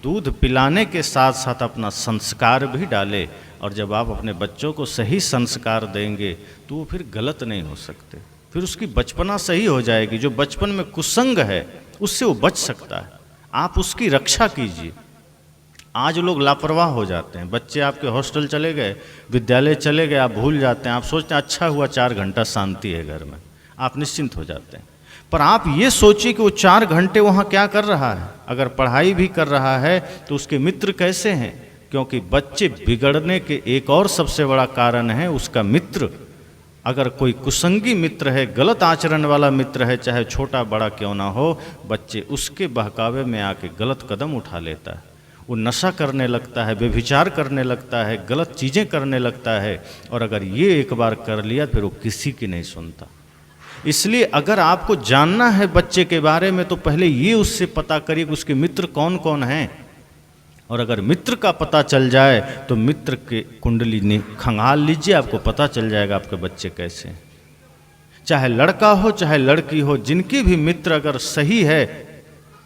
A: दूध पिलाने के साथ साथ अपना संस्कार भी डाले, और जब आप अपने बच्चों को सही संस्कार देंगे तो वो फिर गलत नहीं हो सकते, फिर उसकी बचपना सही हो जाएगी। जो बचपन में कुसंग है उससे वो बच सकता है, आप उसकी रक्षा कीजिए। आज लोग लापरवाह हो जाते हैं, बच्चे आपके हॉस्टल चले गए, विद्यालय चले गए, आप भूल जाते हैं, आप सोचते हैं अच्छा हुआ 4 घंटा शांति है घर में, आप निश्चिंत हो जाते हैं। पर आप ये सोचिए कि वो 4 घंटे वहाँ क्या कर रहा है। अगर पढ़ाई भी कर रहा है तो उसके मित्र कैसे हैं, क्योंकि बच्चे बिगड़ने के एक और सबसे बड़ा कारण है उसका मित्र। अगर कोई कुसंगी मित्र है, गलत आचरण वाला मित्र है, चाहे छोटा बड़ा क्यों ना हो, बच्चे उसके बहकावे में आके गलत कदम उठा लेता है। वो नशा करने लगता है, व्यभिचार करने लगता है, गलत चीज़ें करने लगता है, और अगर ये एक बार कर लिया फिर वो किसी की नहीं सुनता। इसलिए अगर आपको जानना है बच्चे के बारे में तो पहले ये उससे पता करिए कि उसके मित्र कौन कौन हैं, और अगर मित्र का पता चल जाए तो मित्र के कुंडली खंगाल लीजिए, आपको पता चल जाएगा आपके बच्चे कैसे हैं। चाहे लड़का हो चाहे लड़की हो, जिनके भी मित्र अगर सही है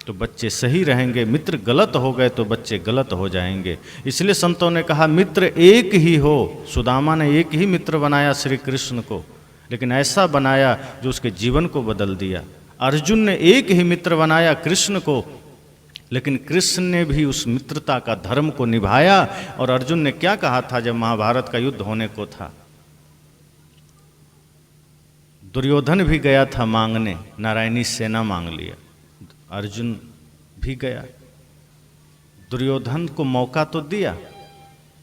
A: तो बच्चे सही रहेंगे, मित्र गलत हो गए तो बच्चे गलत हो जाएंगे। इसलिए संतों ने कहा मित्र एक ही हो। सुदामा ने एक ही मित्र बनाया श्री कृष्ण को, लेकिन ऐसा बनाया जो उसके जीवन को बदल दिया। अर्जुन ने एक ही मित्र बनाया कृष्ण को, लेकिन कृष्ण ने भी उस मित्रता का धर्म को निभाया। और अर्जुन ने क्या कहा था जब महाभारत का युद्ध होने को था, दुर्योधन भी गया था मांगने, नारायणी सेना मांग लिया, अर्जुन भी गया। दुर्योधन को मौका तो दिया,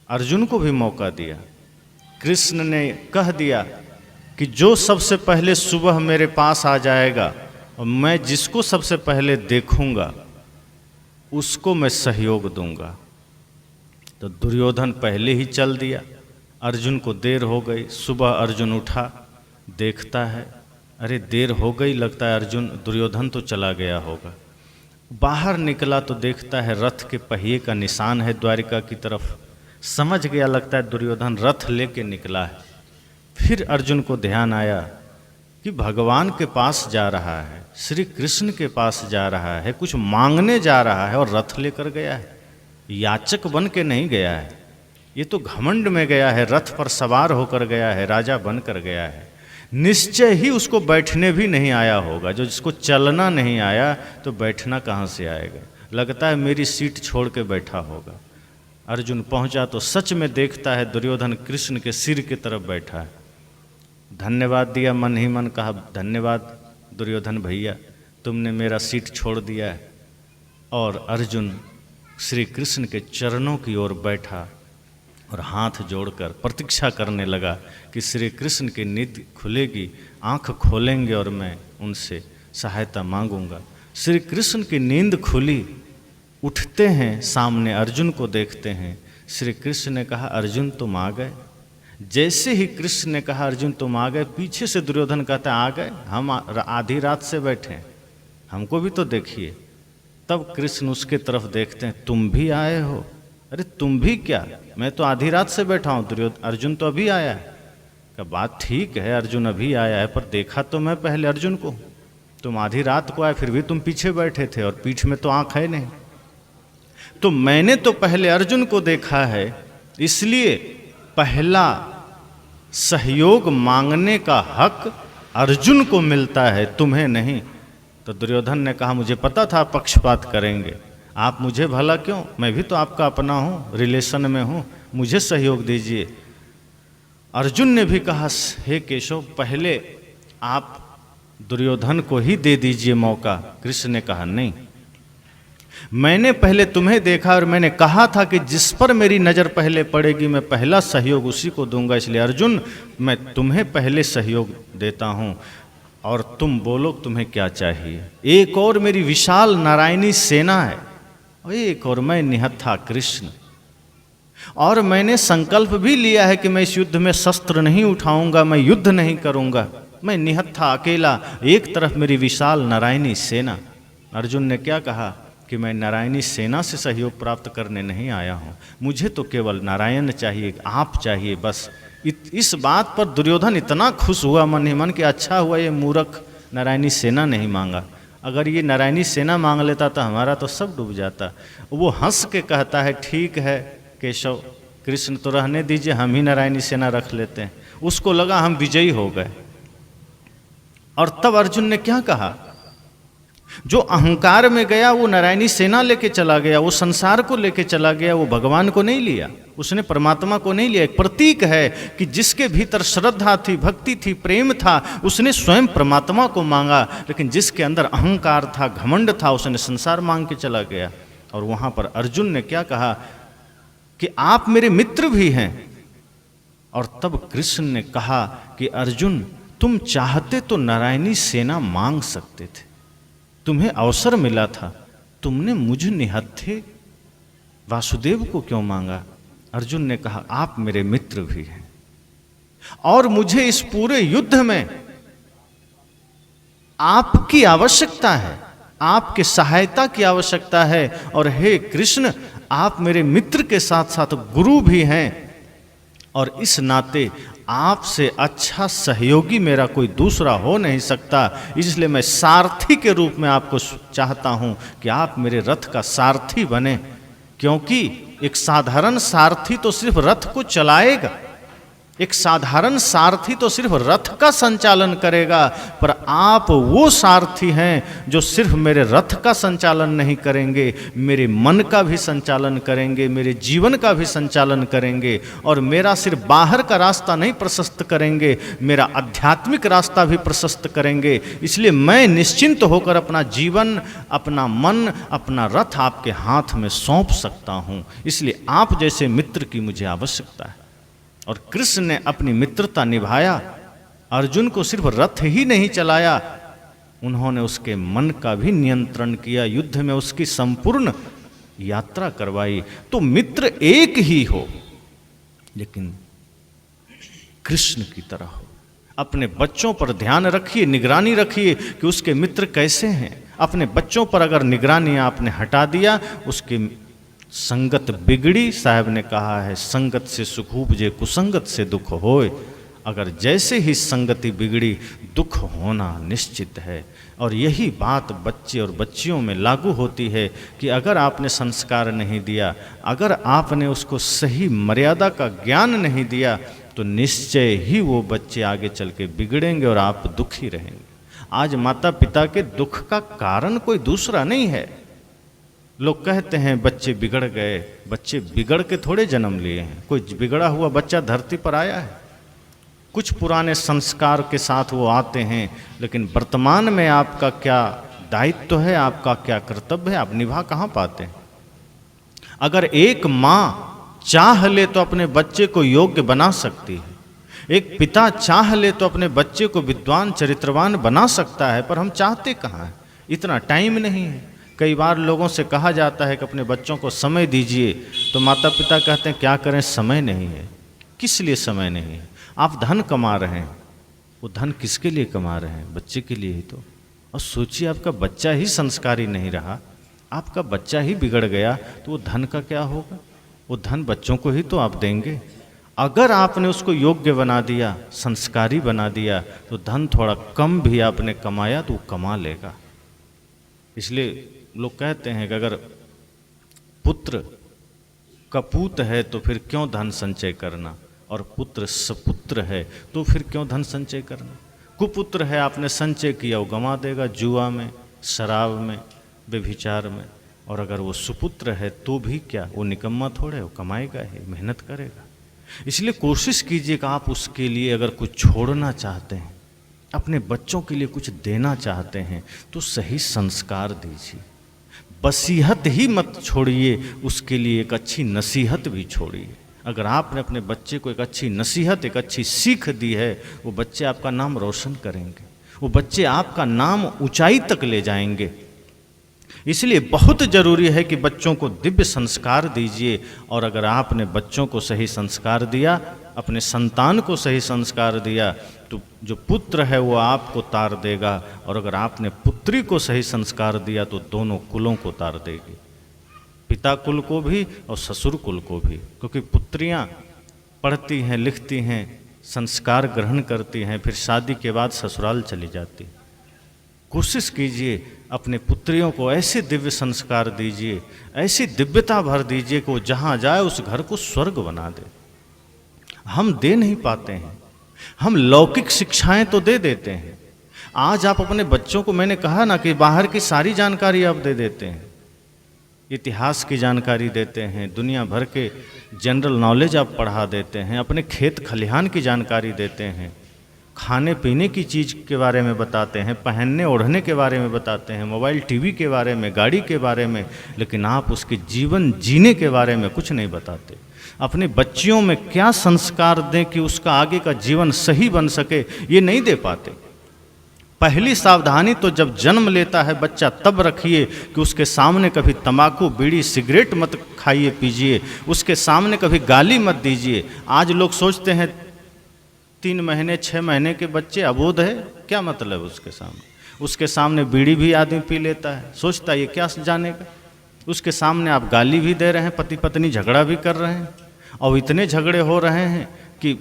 A: अर्जुन को भी मौका दिया। कृष्ण ने कह दिया कि जो सबसे पहले सुबह मेरे पास आ जाएगा और मैं जिसको सबसे पहले देखूंगा उसको मैं सहयोग दूंगा। तो दुर्योधन पहले ही चल दिया, अर्जुन को देर हो गई। सुबह अर्जुन उठा, देखता है अरे देर हो गई, लगता है अर्जुन दुर्योधन तो चला गया होगा। बाहर निकला तो देखता है रथ के पहिए का निशान है द्वारिका की तरफ। समझ गया, लगता है दुर्योधन रथ लेके निकला है। फिर अर्जुन को ध्यान आया कि भगवान के पास जा रहा है, श्री कृष्ण के पास जा रहा है, कुछ मांगने जा रहा है और रथ लेकर गया है। याचक बन के नहीं गया है, ये तो घमंड में गया है, रथ पर सवार होकर गया है, राजा बनकर गया है। निश्चय ही उसको बैठने भी नहीं आया होगा। जो जिसको चलना नहीं आया तो बैठना कहाँ से आएगा। लगता है मेरी सीट छोड़ के बैठा होगा। अर्जुन पहुंचा तो सच में देखता है दुर्योधन कृष्ण के सिर की तरफ बैठा है। धन्यवाद दिया, मन ही मन कहा धन्यवाद दुर्योधन भैया, तुमने मेरा सीट छोड़ दिया है। और अर्जुन श्री कृष्ण के चरणों की ओर बैठा और हाथ जोड़कर प्रतीक्षा करने लगा कि श्री कृष्ण की नींद खुलेगी, आंख खोलेंगे और मैं उनसे सहायता मांगूंगा। श्री कृष्ण की नींद खुली, उठते हैं, सामने अर्जुन को देखते हैं। श्री कृष्ण ने कहा अर्जुन तुम आ गए। जैसे ही कृष्ण ने कहा अर्जुन तुम आ गए, पीछे से दुर्योधन कहता आ गए, हम आधी रात से बैठे हैं, हमको भी तो देखिए। तब कृष्ण उसके तरफ देखते हैं, तुम भी आए हो? अरे तुम भी क्या, मैं तो आधी रात से बैठा हूँ, दुर्योधन अर्जुन तो अभी आया है। का बात ठीक है, अर्जुन अभी आया है, पर देखा तो मैं पहले अर्जुन को। तुम आधी रात को आए, फिर भी तुम पीछे बैठे थे और पीठ में तो आँख है नहीं। तो मैंने तो पहले अर्जुन को देखा है, इसलिए पहला सहयोग मांगने का हक अर्जुन को मिलता है, तुम्हें नहीं। तो दुर्योधन ने कहा मुझे पता था पक्षपात करेंगे, आप मुझे भला क्यों, मैं भी तो आपका अपना हूँ, रिलेशन में हूँ, मुझे सहयोग दीजिए। अर्जुन ने भी कहा हे केशव पहले आप दुर्योधन को ही दे दीजिए मौका। कृष्ण ने कहा नहीं, मैंने पहले तुम्हें देखा और मैंने कहा था कि जिस पर मेरी नज़र पहले पड़ेगी मैं पहला सहयोग उसी को दूंगा। इसलिए अर्जुन मैं तुम्हें पहले सहयोग देता हूँ और तुम बोलो तुम्हें क्या चाहिए। एक और मेरी विशाल नारायणी सेना है और एक और मैं निहत्था कृष्ण, और मैंने संकल्प भी लिया है कि मैं इस युद्ध में शस्त्र नहीं उठाऊंगा, मैं युद्ध नहीं करूंगा, मैं निहत्था अकेला, एक तरफ मेरी विशाल नारायणी सेना। अर्जुन ने क्या कहा कि मैं नारायणी सेना से सहयोग प्राप्त करने नहीं आया हूँ, मुझे तो केवल नारायण चाहिए, आप चाहिए बस। इस बात पर दुर्योधन इतना खुश हुआ मन ही मन कि अच्छा हुआ ये मूर्ख नारायणी सेना नहीं मांगा, अगर ये नारायणी सेना मांग लेता तो हमारा तो सब डूब जाता। वो हंस के कहता है ठीक है केशव, कृष्ण तो रहने दीजिए, हम ही नारायणी सेना रख लेते हैं। उसको लगा हम विजयी हो गए। और तब अर्जुन ने क्या कहा, जो अहंकार में गया वो नारायणी सेना लेके चला गया, वो संसार को लेके चला गया, वो भगवान को नहीं लिया, उसने परमात्मा को नहीं लिया। एक प्रतीक है कि जिसके भीतर श्रद्धा थी, भक्ति थी, प्रेम था, उसने स्वयं परमात्मा को मांगा, लेकिन जिसके अंदर अहंकार था, घमंड था, उसने संसार मांग के चला गया। और वहाँ पर अर्जुन ने क्या कहा कि आप मेरे मित्र भी हैं। और तब कृष्ण ने कहा कि अर्जुन तुम चाहते तो नारायणी सेना मांग सकते थे, तुम्हें अवसर मिला था, तुमने मुझ निहत्थे वासुदेव को क्यों मांगा। अर्जुन ने कहा आप मेरे मित्र भी हैं और मुझे इस पूरे युद्ध में आपकी आवश्यकता है, आपके सहायता की आवश्यकता है। और हे कृष्ण आप मेरे मित्र के साथ साथ गुरु भी हैं, और इस नाते आपसे अच्छा सहयोगी मेरा कोई दूसरा हो नहीं सकता। इसलिए मैं सारथी के रूप में आपको चाहता हूं कि आप मेरे रथ का सारथी बने, क्योंकि एक साधारण सारथी तो सिर्फ रथ को चलाएगा, एक साधारण सारथी तो सिर्फ रथ का संचालन करेगा, पर आप वो सारथी हैं जो सिर्फ मेरे रथ का संचालन नहीं करेंगे, मेरे मन का भी संचालन करेंगे, मेरे जीवन का भी संचालन करेंगे, और मेरा सिर्फ बाहर का रास्ता नहीं प्रशस्त करेंगे, मेरा आध्यात्मिक रास्ता भी प्रशस्त करेंगे। इसलिए मैं निश्चिंत होकर अपना जीवन, अपना मन, अपना रथ आपके हाथ में सौंप सकता हूँ। इसलिए आप जैसे मित्र की मुझे आवश्यकता है। और कृष्ण ने अपनी मित्रता निभाया, अर्जुन को सिर्फ रथ ही नहीं चलाया, उन्होंने उसके मन का भी नियंत्रण किया, युद्ध में उसकी संपूर्ण यात्रा करवाई। तो मित्र एक ही हो, लेकिन कृष्ण की तरह हो। अपने बच्चों पर ध्यान रखिए, निगरानी रखिए कि उसके मित्र कैसे हैं। अपने बच्चों पर अगर निगरानी आपने हटा दिया, उसकी संगत बिगड़ी। साहब ने कहा है संगत से सुख उपजे, कुसंगत से दुख होए। अगर जैसे ही संगति बिगड़ी, दुख होना निश्चित है। और यही बात बच्चे और बच्चियों में लागू होती है कि अगर आपने संस्कार नहीं दिया, अगर आपने उसको सही मर्यादा का ज्ञान नहीं दिया, तो तो निश्चय ही वो बच्चे आगे चल के बिगड़ेंगे और आप दुखी रहेंगे। आज माता पिता के दुख का कारण कोई दूसरा नहीं है। लोग कहते हैं बच्चे बिगड़ गए, बच्चे बिगड़ के थोड़े जन्म लिए हैं। कोई बिगड़ा हुआ बच्चा धरती पर आया है? कुछ पुराने संस्कार के साथ वो आते हैं, लेकिन वर्तमान में आपका क्या दायित्व है, आपका क्या कर्तव्य है, आप निभा कहाँ पाते हैं। अगर एक माँ चाह ले तो अपने बच्चे को योग्य बना सकती है, एक पिता चाह ले तो अपने बच्चे को विद्वान चरित्रवान बना सकता है, पर हम चाहते कहाँ हैं, इतना टाइम नहीं है। कई बार लोगों से कहा जाता है कि अपने बच्चों को समय दीजिए, तो माता पिता कहते हैं क्या करें, समय नहीं है। किस लिए समय नहीं है? आप धन कमा रहे हैं, वो धन किसके लिए कमा रहे हैं? बच्चे के लिए ही तो। और सोचिए आपका बच्चा ही संस्कारी नहीं रहा, आपका बच्चा ही बिगड़ गया, तो वो धन का क्या होगा? वो धन बच्चों को ही तो आप देंगे। अगर आपने उसको योग्य बना दिया, संस्कारी बना दिया, तो धन थोड़ा कम भी आपने कमाया तो वो कमा लेगा। इसलिए लोग कहते हैं कि अगर पुत्र कपूत है तो फिर क्यों धन संचय करना, और पुत्र सपुत्र है तो फिर क्यों धन संचय करना। कुपुत्र है, आपने संचय किया वो गंवा देगा जुआ में, शराब में, व्यभिचार में। और अगर वो सुपुत्र है तो भी क्या, वो निकम्मा थोड़े, वो कमाएगा ही, मेहनत करेगा। इसलिए कोशिश कीजिए कि आप उसके लिए अगर कुछ छोड़ना चाहते हैं, अपने बच्चों के लिए कुछ देना चाहते हैं, तो सही संस्कार दीजिए। बसीहत ही मत छोड़िए, उसके लिए एक अच्छी नसीहत भी छोड़िए। अगर आपने अपने बच्चे को एक अच्छी नसीहत, एक अच्छी सीख दी है, वो बच्चे आपका नाम रोशन करेंगे, वो बच्चे आपका नाम ऊंचाई तक ले जाएंगे। इसलिए बहुत ज़रूरी है कि बच्चों को दिव्य संस्कार दीजिए। और अगर आपने बच्चों को सही संस्कार दिया, अपने संतान को सही संस्कार दिया, तो जो पुत्र है वो आपको तार देगा। और अगर आपने पुत्री को सही संस्कार दिया तो दोनों कुलों को तार देगी, पिता कुल को भी और ससुर कुल को भी। क्योंकि पुत्रियां पढ़ती हैं, लिखती हैं, संस्कार ग्रहण करती हैं, फिर शादी के बाद ससुराल चली जाती। कोशिश कीजिए अपने पुत्रियों को ऐसे दिव्य संस्कार दीजिए, ऐसी दिव्यता भर दीजिए कि वो जहाँ जाए उस घर को स्वर्ग बना दे। हम दे नहीं पाते हैं, हम लौकिक शिक्षाएं तो दे देते हैं। आज आप अपने बच्चों को, मैंने कहा ना कि बाहर की सारी जानकारी आप दे देते हैं, इतिहास की जानकारी देते हैं, दुनिया भर के जनरल नॉलेज आप पढ़ा देते हैं, अपने खेत खलिहान की जानकारी देते हैं, खाने पीने की चीज़ के बारे में बताते हैं, पहनने ओढ़ने के बारे में बताते हैं, मोबाइल टीवी के बारे में, गाड़ी के बारे में, लेकिन आप उसके जीवन जीने के बारे में कुछ नहीं बताते। अपने बच्चियों में क्या संस्कार दें कि उसका आगे का जीवन सही बन सके, ये नहीं दे पाते। पहली सावधानी तो जब जन्म लेता है बच्चा तब रखिए कि उसके सामने कभी तंबाकू, बीड़ी, सिगरेट मत खाइए पीजिए, उसके सामने कभी गाली मत दीजिए। आज लोग सोचते हैं 3 महीने 6 महीने के बच्चे अबोध है, क्या मतलब उसके सामने बीड़ी भी आदमी पी लेता है, सोचता है ये क्या जानेगा। उसके सामने आप गाली भी दे रहे हैं, पति पत्नी झगड़ा भी कर रहे हैं, और इतने झगड़े हो रहे हैं कि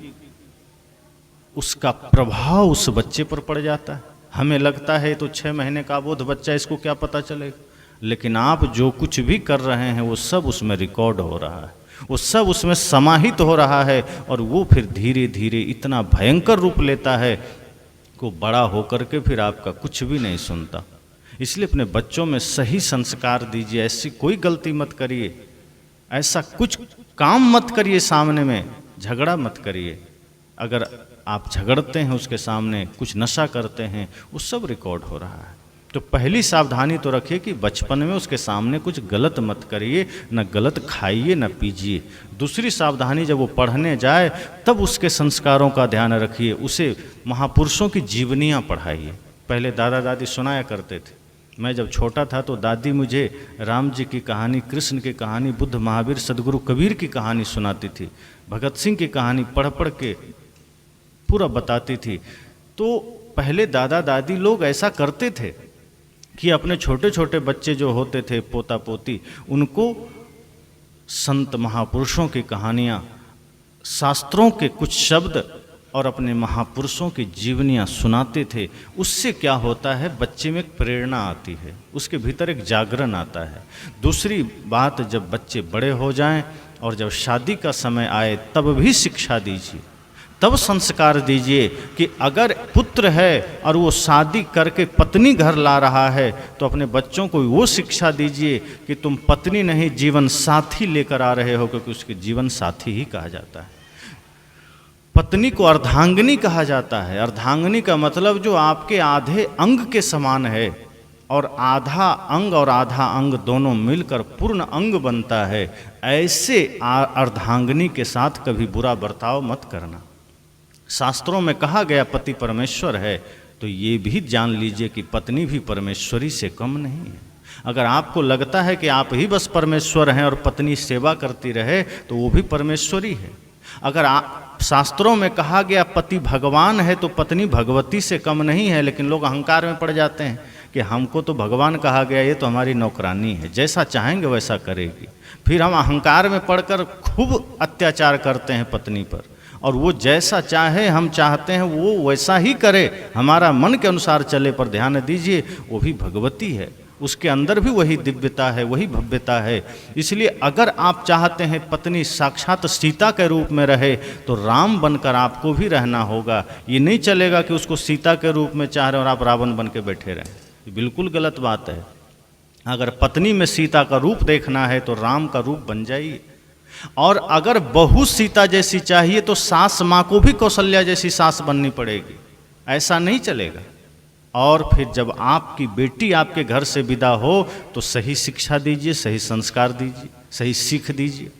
A: उसका प्रभाव उस बच्चे पर पड़ जाता है। हमें लगता है तो 6 महीने का अबोध बच्चा, इसको क्या पता चलेगा, लेकिन आप जो कुछ भी कर रहे हैं वो सब उसमें रिकॉर्ड हो रहा है, वो सब उसमें समाहित हो रहा है, और वो फिर धीरे धीरे इतना भयंकर रूप लेता है कि बड़ा होकर के फिर आपका कुछ भी नहीं सुनता। इसलिए अपने बच्चों में सही संस्कार दीजिए, ऐसी कोई गलती मत करिए, ऐसा कुछ काम मत करिए, सामने में झगड़ा मत करिए। अगर आप झगड़ते हैं उसके सामने, कुछ नशा करते हैं, वो सब रिकॉर्ड हो रहा है। तो पहली सावधानी तो रखिए कि बचपन में उसके सामने कुछ गलत मत करिए, न गलत खाइए न पीजिए। दूसरी सावधानी, जब वो पढ़ने जाए तब उसके संस्कारों का ध्यान रखिए, उसे महापुरुषों की जीवनियाँ पढ़ाइए। पहले दादा दादी सुनाया करते थे, मैं जब छोटा था तो दादी मुझे राम जी की कहानी, कृष्ण की कहानी, बुद्ध महावीर सदगुरु कबीर की कहानी सुनाती थी, भगत सिंह की कहानी पढ़ पढ़ के पूरा बताती थी। तो पहले दादा दादी लोग ऐसा करते थे कि अपने छोटे छोटे बच्चे जो होते थे, पोता पोती, उनको संत महापुरुषों की कहानियाँ, शास्त्रों के कुछ शब्द और अपने महापुरुषों की जीवनियाँ सुनाते थे। उससे क्या होता है, बच्चे में एक प्रेरणा आती है, उसके भीतर एक जागरण आता है। दूसरी बात, जब बच्चे बड़े हो जाएं और जब शादी का समय आए तब भी शिक्षा दीजिए। तब संस्कार दीजिए कि अगर पुत्र है और वो शादी करके पत्नी घर ला रहा है तो अपने बच्चों को वो शिक्षा दीजिए कि तुम पत्नी नहीं जीवन साथी लेकर आ रहे हो, क्योंकि उसके जीवन साथी ही कहा जाता है। पत्नी को अर्धांगिनी कहा जाता है। अर्धांगिनी का मतलब जो आपके आधे अंग के समान है, और आधा अंग और आधा अंग दोनों मिलकर पूर्ण अंग बनता है। ऐसे अर्धांगिनी के साथ कभी बुरा बर्ताव मत करना। शास्त्रों में कहा गया पति परमेश्वर है, तो ये भी जान लीजिए कि पत्नी भी परमेश्वरी से कम नहीं है। अगर आपको लगता है कि आप ही बस परमेश्वर हैं और पत्नी सेवा करती रहे, तो वो भी परमेश्वरी है। अगर शास्त्रों में कहा गया पति भगवान है, तो पत्नी भगवती से कम नहीं है। लेकिन लोग अहंकार में पड़ जाते हैं कि हमको तो भगवान कहा गया, ये तो हमारी नौकरानी है, जैसा चाहेंगे वैसा करेगी। फिर हम अहंकार में पड़कर खूब अत्याचार करते हैं पत्नी पर, और वो जैसा चाहे, हम चाहते हैं वो वैसा ही करे, हमारा मन के अनुसार चले। पर ध्यान दीजिए, वो भी भगवती है, उसके अंदर भी वही दिव्यता है, वही भव्यता है। इसलिए अगर आप चाहते हैं पत्नी साक्षात सीता के रूप में रहे, तो राम बनकर आपको भी रहना होगा। ये नहीं चलेगा कि उसको सीता के रूप में चाह रहे और आप रावण बन के बैठे रहें, ये बिल्कुल गलत बात है। अगर पत्नी में सीता का रूप देखना है तो राम का रूप बन जाइए। और अगर बहू सीता जैसी चाहिए तो सास माँ को भी कौशल्या जैसी सास बननी पड़ेगी, ऐसा नहीं चलेगा। और फिर जब आपकी बेटी आपके घर से विदा हो तो सही शिक्षा दीजिए, सही संस्कार दीजिए, सही सीख दीजिए,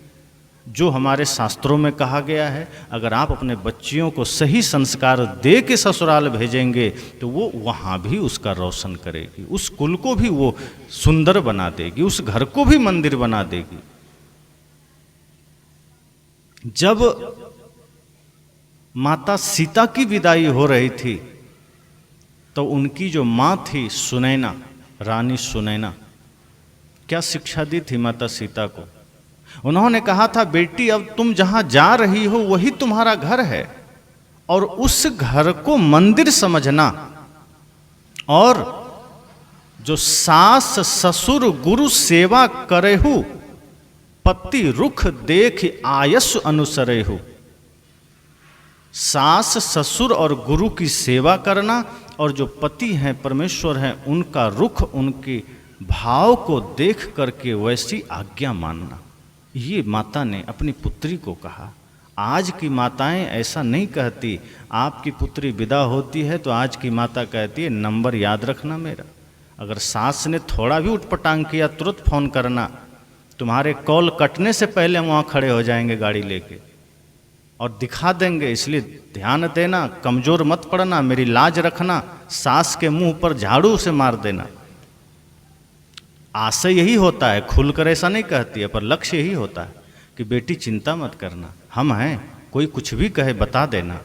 A: जो हमारे शास्त्रों में कहा गया है। अगर आप अपने बच्चियों को सही संस्कार दे के ससुराल भेजेंगे तो वो वहाँ भी उसका रोशन करेगी, उस कुल को भी वो सुंदर बना देगी, उस घर को भी मंदिर बना देगी। जब माता सीता की विदाई हो रही थी तो उनकी जो माँ थी सुनैना, रानी सुनैना, क्या शिक्षा दी थी माता सीता को? उन्होंने कहा था, बेटी अब तुम जहाँ जा रही हो वही तुम्हारा घर है, और उस घर को मंदिर समझना। और जो सास ससुर गुरु सेवा करेहु, पति रुख देख आयस अनुसरेहु। सास ससुर और गुरु की सेवा करना, और जो पति हैं परमेश्वर हैं उनका रुख, उनके भाव को देख करके वैसी आज्ञा मानना। ये माता ने अपनी पुत्री को कहा। आज की माताएं ऐसा नहीं कहती। आपकी पुत्री विदा होती है तो आज की माता कहती है, नंबर याद रखना मेरा। अगर सास ने थोड़ा भी उठपटांग किया तुरंत फोन करना, तुम्हारे कॉल कटने से पहले हम वहाँ खड़े हो जाएंगे गाड़ी लेके और दिखा देंगे। इसलिए ध्यान देना, कमज़ोर मत पड़ना, मेरी लाज रखना, सास के मुंह पर झाड़ू से मार देना। आशय यही होता है, खुलकर ऐसा नहीं कहती है, पर लक्ष्य यही होता है कि बेटी चिंता मत करना, हम हैं, कोई कुछ भी कहे बता देना,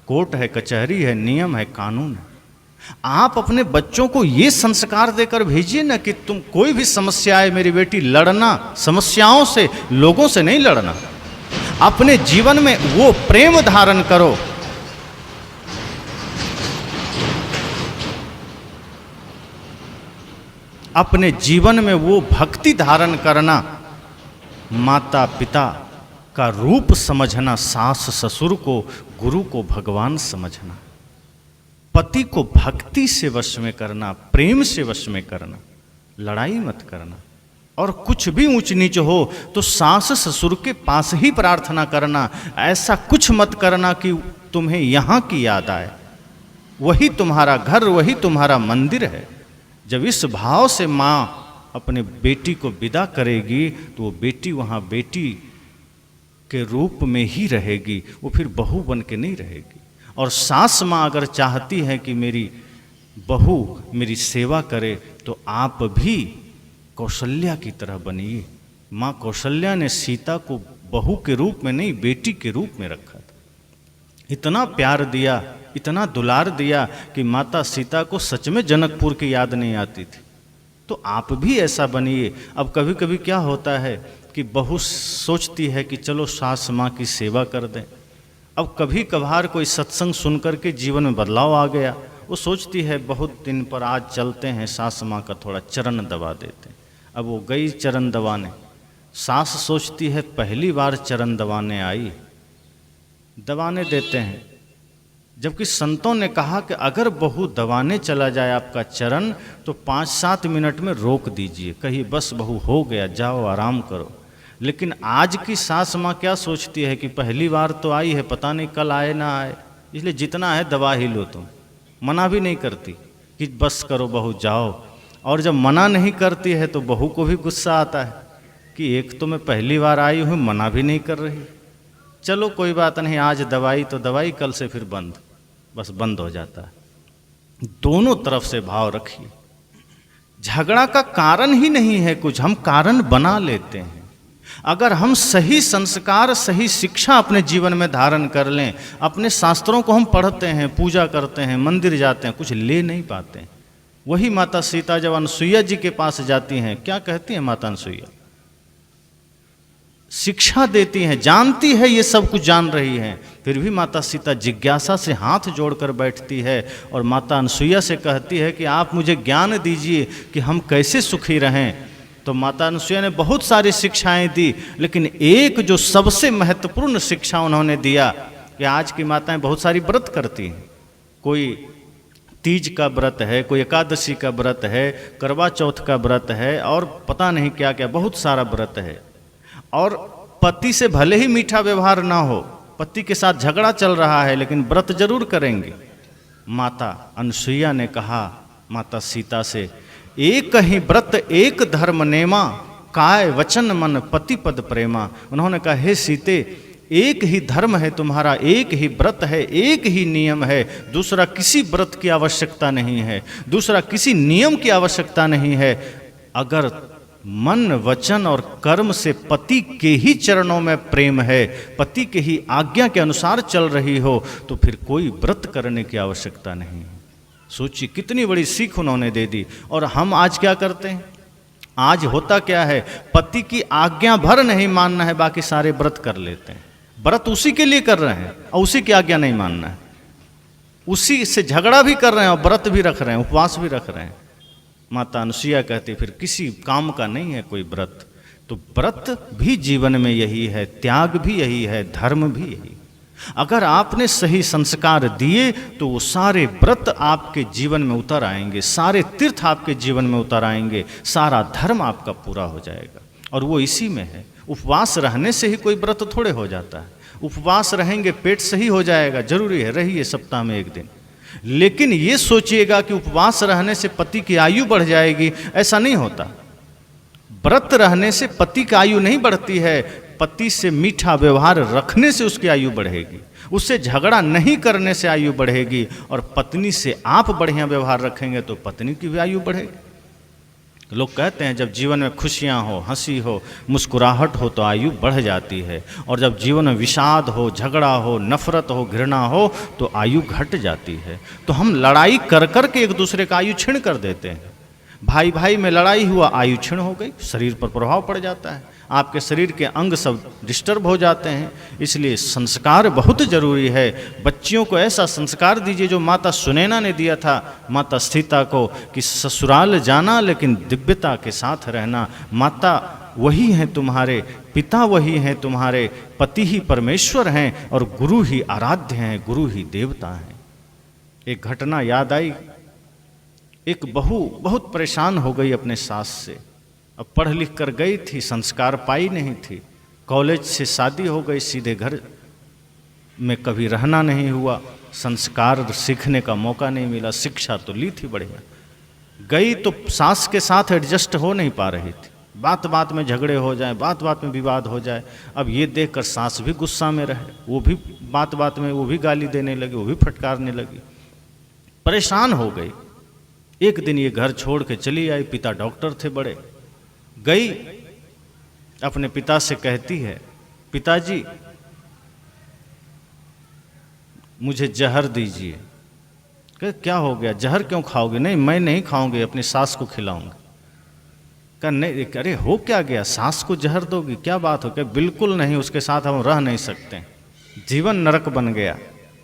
A: कोर्ट है, कचहरी है, नियम है, कानून है। आप अपने बच्चों को ये संस्कार देकर भेजिए ना कि तुम कोई भी समस्या आए मेरी बेटी, लड़ना समस्याओं से, लोगों से नहीं लड़ना। अपने जीवन में वो प्रेम धारण करो। अपने जीवन में वो भक्ति धारण करना, माता पिता का रूप समझना, सास ससुर को, गुरु को भगवान समझना, पति को भक्ति से वश में करना, प्रेम से वश में करना, लड़ाई मत करना। और कुछ भी ऊंच नीच हो तो सास ससुर के पास ही प्रार्थना करना। ऐसा कुछ मत करना कि तुम्हें यहाँ की याद आए। वही तुम्हारा घर, वही तुम्हारा मंदिर है। जब इस भाव से माँ अपने बेटी को विदा करेगी तो वो बेटी वहाँ बेटी के रूप में ही रहेगी, वो फिर बहू बन के नहीं रहेगी। और सास माँ अगर चाहती है कि मेरी बहू मेरी सेवा करे तो आप भी कौशल्या की तरह बनिए। माँ कौशल्या ने सीता को बहू के रूप में नहीं, बेटी के रूप में रखा था। इतना प्यार दिया, इतना दुलार दिया कि माता सीता को सच में जनकपुर की याद नहीं आती थी। तो आप भी ऐसा बनिए। अब कभी कभी क्या होता है कि बहू सोचती है कि चलो सास माँ की सेवा कर दें। अब कभी कभार कोई सत्संग सुन कर के जीवन में बदलाव आ गया, वो सोचती है बहुत दिन पर आज चलते हैं, सास माँ का थोड़ा चरण दबा देते हैं। अब वो गई चरण दबाने, सास सोचती है पहली बार चरण दबाने आई, दबाने देते हैं, जबकि संतों ने कहा कि अगर बहू दबाने चला जाए आपका चरण तो 5-7 मिनट में रोक दीजिए, कहिए बस बहू हो गया, जाओ आराम करो। लेकिन आज की सास माँ क्या सोचती है कि पहली बार तो आई है, पता नहीं कल आए ना आए, इसलिए जितना है दबा ही लो तुम। मना भी नहीं करती कि बस करो बहू जाओ। और जब मना नहीं करती है तो बहू को भी गुस्सा आता है कि एक तो मैं पहली बार आई हूँ, मना भी नहीं कर रही। चलो कोई बात नहीं, आज दवाई तो दवाई, कल से फिर बंद, बस बंद हो जाता है। दोनों तरफ से भाव रखिए। झगड़ा का कारण ही नहीं है कुछ, हम कारण बना लेते हैं। अगर हम सही संस्कार, सही शिक्षा अपने जीवन में धारण कर लें, अपने शास्त्रों को हम पढ़ते हैं, पूजा करते हैं, मंदिर जाते हैं, कुछ ले नहीं पाते हैं। वही माता सीता जब अनसुईया जी के पास जाती हैं, क्या कहती हैं माता अनसुईया? शिक्षा देती हैं, जानती है ये सब कुछ जान रही हैं, फिर भी माता सीता जिज्ञासा से हाथ जोड़कर बैठती है और माता अनसुईया से कहती है कि आप मुझे ज्ञान दीजिए कि हम कैसे सुखी रहें। तो माता अनसुईया ने बहुत सारी शिक्षाएं दी, लेकिन एक जो सबसे महत्वपूर्ण शिक्षा उन्होंने दिया कि आज की माताएं बहुत सारी व्रत करती हैं, कोई तीज का व्रत है, कोई एकादशी का व्रत है, करवा चौथ का व्रत है, और पता नहीं क्या क्या बहुत सारा व्रत है। और पति से भले ही मीठा व्यवहार ना हो, पति के साथ झगड़ा चल रहा है, लेकिन व्रत जरूर करेंगे। माता अनसुईया ने कहा माता सीता से, एक ही व्रत एक धर्म नेमा, काय वचन मन पति पद प्रेमा। उन्होंने कहा हे सीते, एक ही धर्म है तुम्हारा, एक ही व्रत है, एक ही नियम है, दूसरा किसी व्रत की आवश्यकता नहीं है, दूसरा किसी नियम की आवश्यकता नहीं है। अगर मन वचन और कर्म से पति के ही चरणों में प्रेम है, पति के ही आज्ञा के अनुसार चल रही हो, तो फिर कोई व्रत करने की आवश्यकता नहीं है। सोचिए कितनी बड़ी सीख उन्होंने दे दी। और हम आज क्या करते हैं? आज होता क्या है, पति की आज्ञा भर नहीं मानना है, बाकी सारे व्रत कर लेते हैं। व्रत उसी के लिए कर रहे हैं और उसी की आज्ञा नहीं मानना है, उसी से झगड़ा भी कर रहे हैं और व्रत भी रख रहे हैं, उपवास भी रख रहे हैं। माता अनसुईया कहती फिर किसी काम का नहीं है कोई व्रत। तो व्रत भी जीवन में यही है, त्याग भी यही है, धर्म भी यही। अगर आपने सही संस्कार दिए तो वो सारे व्रत आपके जीवन में उतर आएंगे, सारे तीर्थ आपके जीवन में उतर आएंगे, सारा धर्म आपका पूरा हो जाएगा। और वो इसी में है। उपवास रहने से ही कोई व्रत थोड़े हो जाता है। उपवास रहेंगे पेट सही हो जाएगा, जरूरी है, रहिए सप्ताह में एक दिन। लेकिन ये सोचिएगा कि उपवास रहने से पति की आयु बढ़ जाएगी, ऐसा नहीं होता। व्रत रहने से पति की आयु नहीं बढ़ती है, पति से मीठा व्यवहार रखने से उसकी आयु बढ़ेगी, उससे झगड़ा नहीं करने से आयु बढ़ेगी, और पत्नी से आप बढ़िया व्यवहार रखेंगे तो पत्नी की भी आयु बढ़ेगी। लोग कहते हैं जब जीवन में खुशियां हो, हंसी हो, मुस्कुराहट हो तो आयु बढ़ जाती है, और जब जीवन में विषाद हो, झगड़ा हो, नफरत हो, घृणा हो तो आयु घट जाती है। तो हम लड़ाई कर कर के एक दूसरे का आयु छीन कर देते हैं। भाई भाई में लड़ाई हुआ, आयु क्षीण हो गई, शरीर पर प्रभाव पड़ जाता है, आपके शरीर के अंग सब डिस्टर्ब हो जाते हैं। इसलिए संस्कार बहुत जरूरी है। बच्चियों को ऐसा संस्कार दीजिए जो माता सुनैना ने दिया था माता सीता को, कि ससुराल जाना लेकिन दिव्यता के साथ रहना। माता वही हैं तुम्हारे, पिता वही हैं तुम्हारे, पति ही परमेश्वर हैं और गुरु ही आराध्य हैं, गुरु ही देवता हैं। एक घटना याद आई, एक बहू बहुत परेशान हो गई अपने सास से। अब पढ़ लिख कर गई थी, संस्कार पाई नहीं थी, कॉलेज से शादी हो गई, सीधे घर में कभी रहना नहीं हुआ, संस्कार सीखने का मौका नहीं मिला। शिक्षा तो ली थी बढ़िया, गई तो सास के साथ एडजस्ट हो नहीं पा रही थी, बात बात में झगड़े हो जाए, बात बात में विवाद हो जाए। अब ये देखकर सास भी गुस्सा में रहे, वो भी बात बात में वो भी गाली देने लगी, वो भी फटकारने लगी, परेशान हो गई। एक दिन ये घर छोड़ के चली आई, पिता डॉक्टर थे बड़े। गई अपने पिता से कहती है, पिताजी मुझे जहर दीजिए। कह क्या हो गया, जहर क्यों खाओगे? नहीं मैं नहीं खाऊंगी, अपनी सास को खिलाऊंगा। कह नहीं, अरे हो क्या गया, सास को जहर दोगी, क्या बात हो? क्या बिल्कुल नहीं, उसके साथ हम रह नहीं सकते, जीवन नरक बन गया,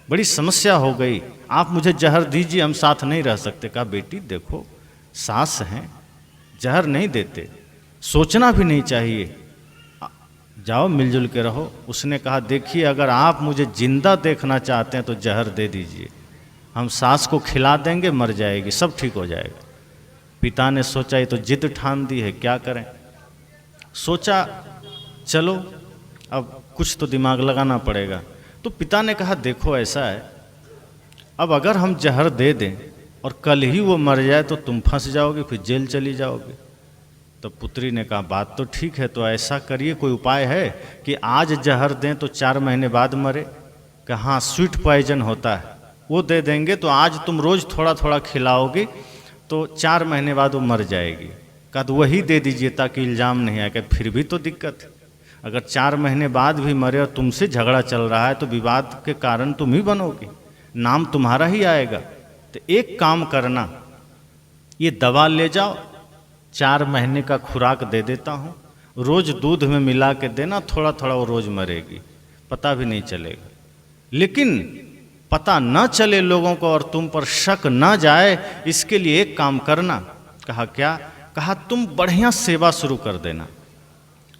A: बड़ी समस्या हो गई, आप मुझे जहर दीजिए, हम साथ नहीं रह सकते। कहा बेटी देखो सास हैं, जहर नहीं देते, सोचना भी नहीं चाहिए, जाओ मिलजुल के रहो। उसने कहा देखिए अगर आप मुझे जिंदा देखना चाहते हैं तो जहर दे दीजिए, हम सास को खिला देंगे, मर जाएगी, सब ठीक हो जाएगा। पिता ने सोचा ये तो जिद ठान दी है, क्या करें। सोचा चलो अब कुछ तो दिमाग लगाना पड़ेगा। तो पिता ने कहा देखो ऐसा है, अब अगर हम जहर दे दें और कल ही वो मर जाए तो तुम फंस जाओगे, फिर जेल चली जाओगे। तो पुत्री ने कहा बात तो ठीक है, तो ऐसा करिए कोई उपाय है कि आज जहर दें तो 4 महीने बाद मरे। कहा हाँ स्वीट पॉइजन होता है, वो दे देंगे तो आज तुम रोज़ थोड़ा थोड़ा खिलाओगे तो 4 महीने बाद वो मर जाएगी। कहा तो वही दे दीजिए ताकि इल्ज़ाम नहीं आएगा। फिर भी तो दिक्कत है, अगर 4 महीने बाद भी मरे और तुमसे झगड़ा चल रहा है तो विवाद के कारण तुम ही बनोगी, नाम तुम्हारा ही आएगा। तो एक काम करना, ये दवा ले जाओ, 4 महीने का खुराक दे देता हूँ, रोज़ दूध में मिला के देना, थोड़ा थोड़ा वो रोज़ मरेगी, पता भी नहीं चलेगा। लेकिन पता न चले लोगों को और तुम पर शक न जाए, इसके लिए एक काम करना। कहा क्या? कहा तुम बढ़िया सेवा शुरू कर देना,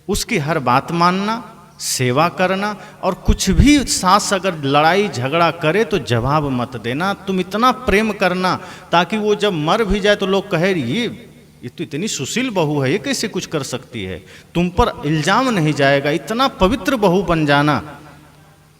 A: उसकी हर बात मानना, सेवा करना, और कुछ भी सास अगर लड़ाई झगड़ा करे तो जवाब मत देना। तुम इतना प्रेम करना ताकि वो जब मर भी जाए तो लोग कहे ये तो इतनी सुशील बहू है, ये कैसे कुछ कर सकती है, तुम पर इल्ज़ाम नहीं जाएगा। इतना पवित्र बहू बन जाना,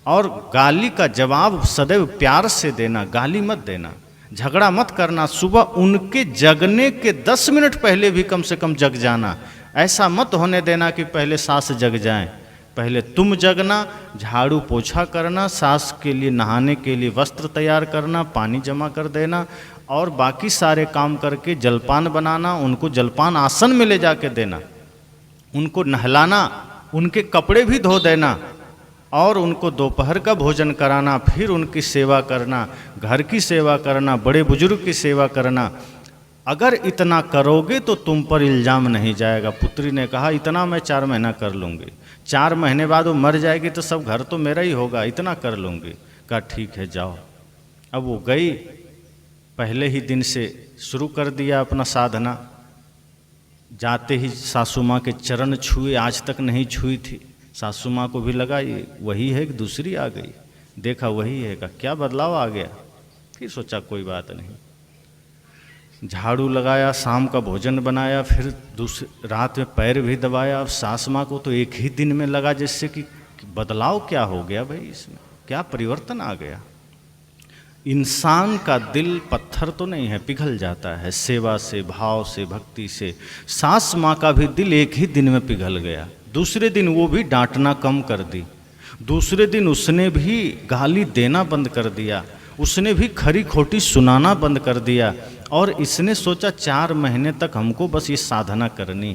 A: और गाली का जवाब सदैव प्यार से देना, गाली मत देना, झगड़ा मत करना। सुबह उनके जगने के 10 मिनट पहले भी कम से कम जग जाना। ऐसा मत होने देना कि पहले सास जग जाएं, पहले तुम जगना, झाड़ू पोछा करना, सास के लिए नहाने के लिए वस्त्र तैयार करना, पानी जमा कर देना, और बाकी सारे काम करके जलपान बनाना, उनको जलपान आसन में ले जाके देना, उनको नहलाना, उनके कपड़े भी धो देना, और उनको दोपहर का भोजन कराना, फिर उनकी सेवा करना, घर की सेवा करना, बड़े बुजुर्ग की सेवा करना। अगर इतना करोगे तो तुम पर इल्ज़ाम नहीं जाएगा। पुत्री ने कहा इतना मैं 4 महीना कर लूँगी, 4 महीने बाद वो मर जाएगी तो सब घर तो मेरा ही होगा, इतना कर लूँगी। कहा ठीक है जाओ। अब वो गई, पहले ही दिन से शुरू कर दिया अपना साधना। जाते ही सासू माँ के चरण छुए, आज तक नहीं छुई थी। सासू माँ को भी लगा ये वही है कि दूसरी आ गई, देखा वही है, का क्या बदलाव आ गया। फिर सोचा कोई बात नहीं, झाड़ू लगाया, शाम का भोजन बनाया, फिर दूसरी रात में पैर भी दबाया। अब सास माँ को तो एक ही दिन में लगा जैसे कि बदलाव क्या हो गया भाई, इसमें क्या परिवर्तन आ गया। इंसान का दिल पत्थर तो नहीं है, पिघल जाता है सेवा से, भाव से, भक्ति से। सास माँ का भी दिल एक ही दिन में पिघल गया। दूसरे दिन वो भी डांटना कम कर दी, दूसरे दिन उसने भी गाली देना बंद कर दिया, उसने भी खरी खोटी सुनाना बंद कर दिया। और इसने सोचा 4 महीने तक हमको बस ये साधना करनी,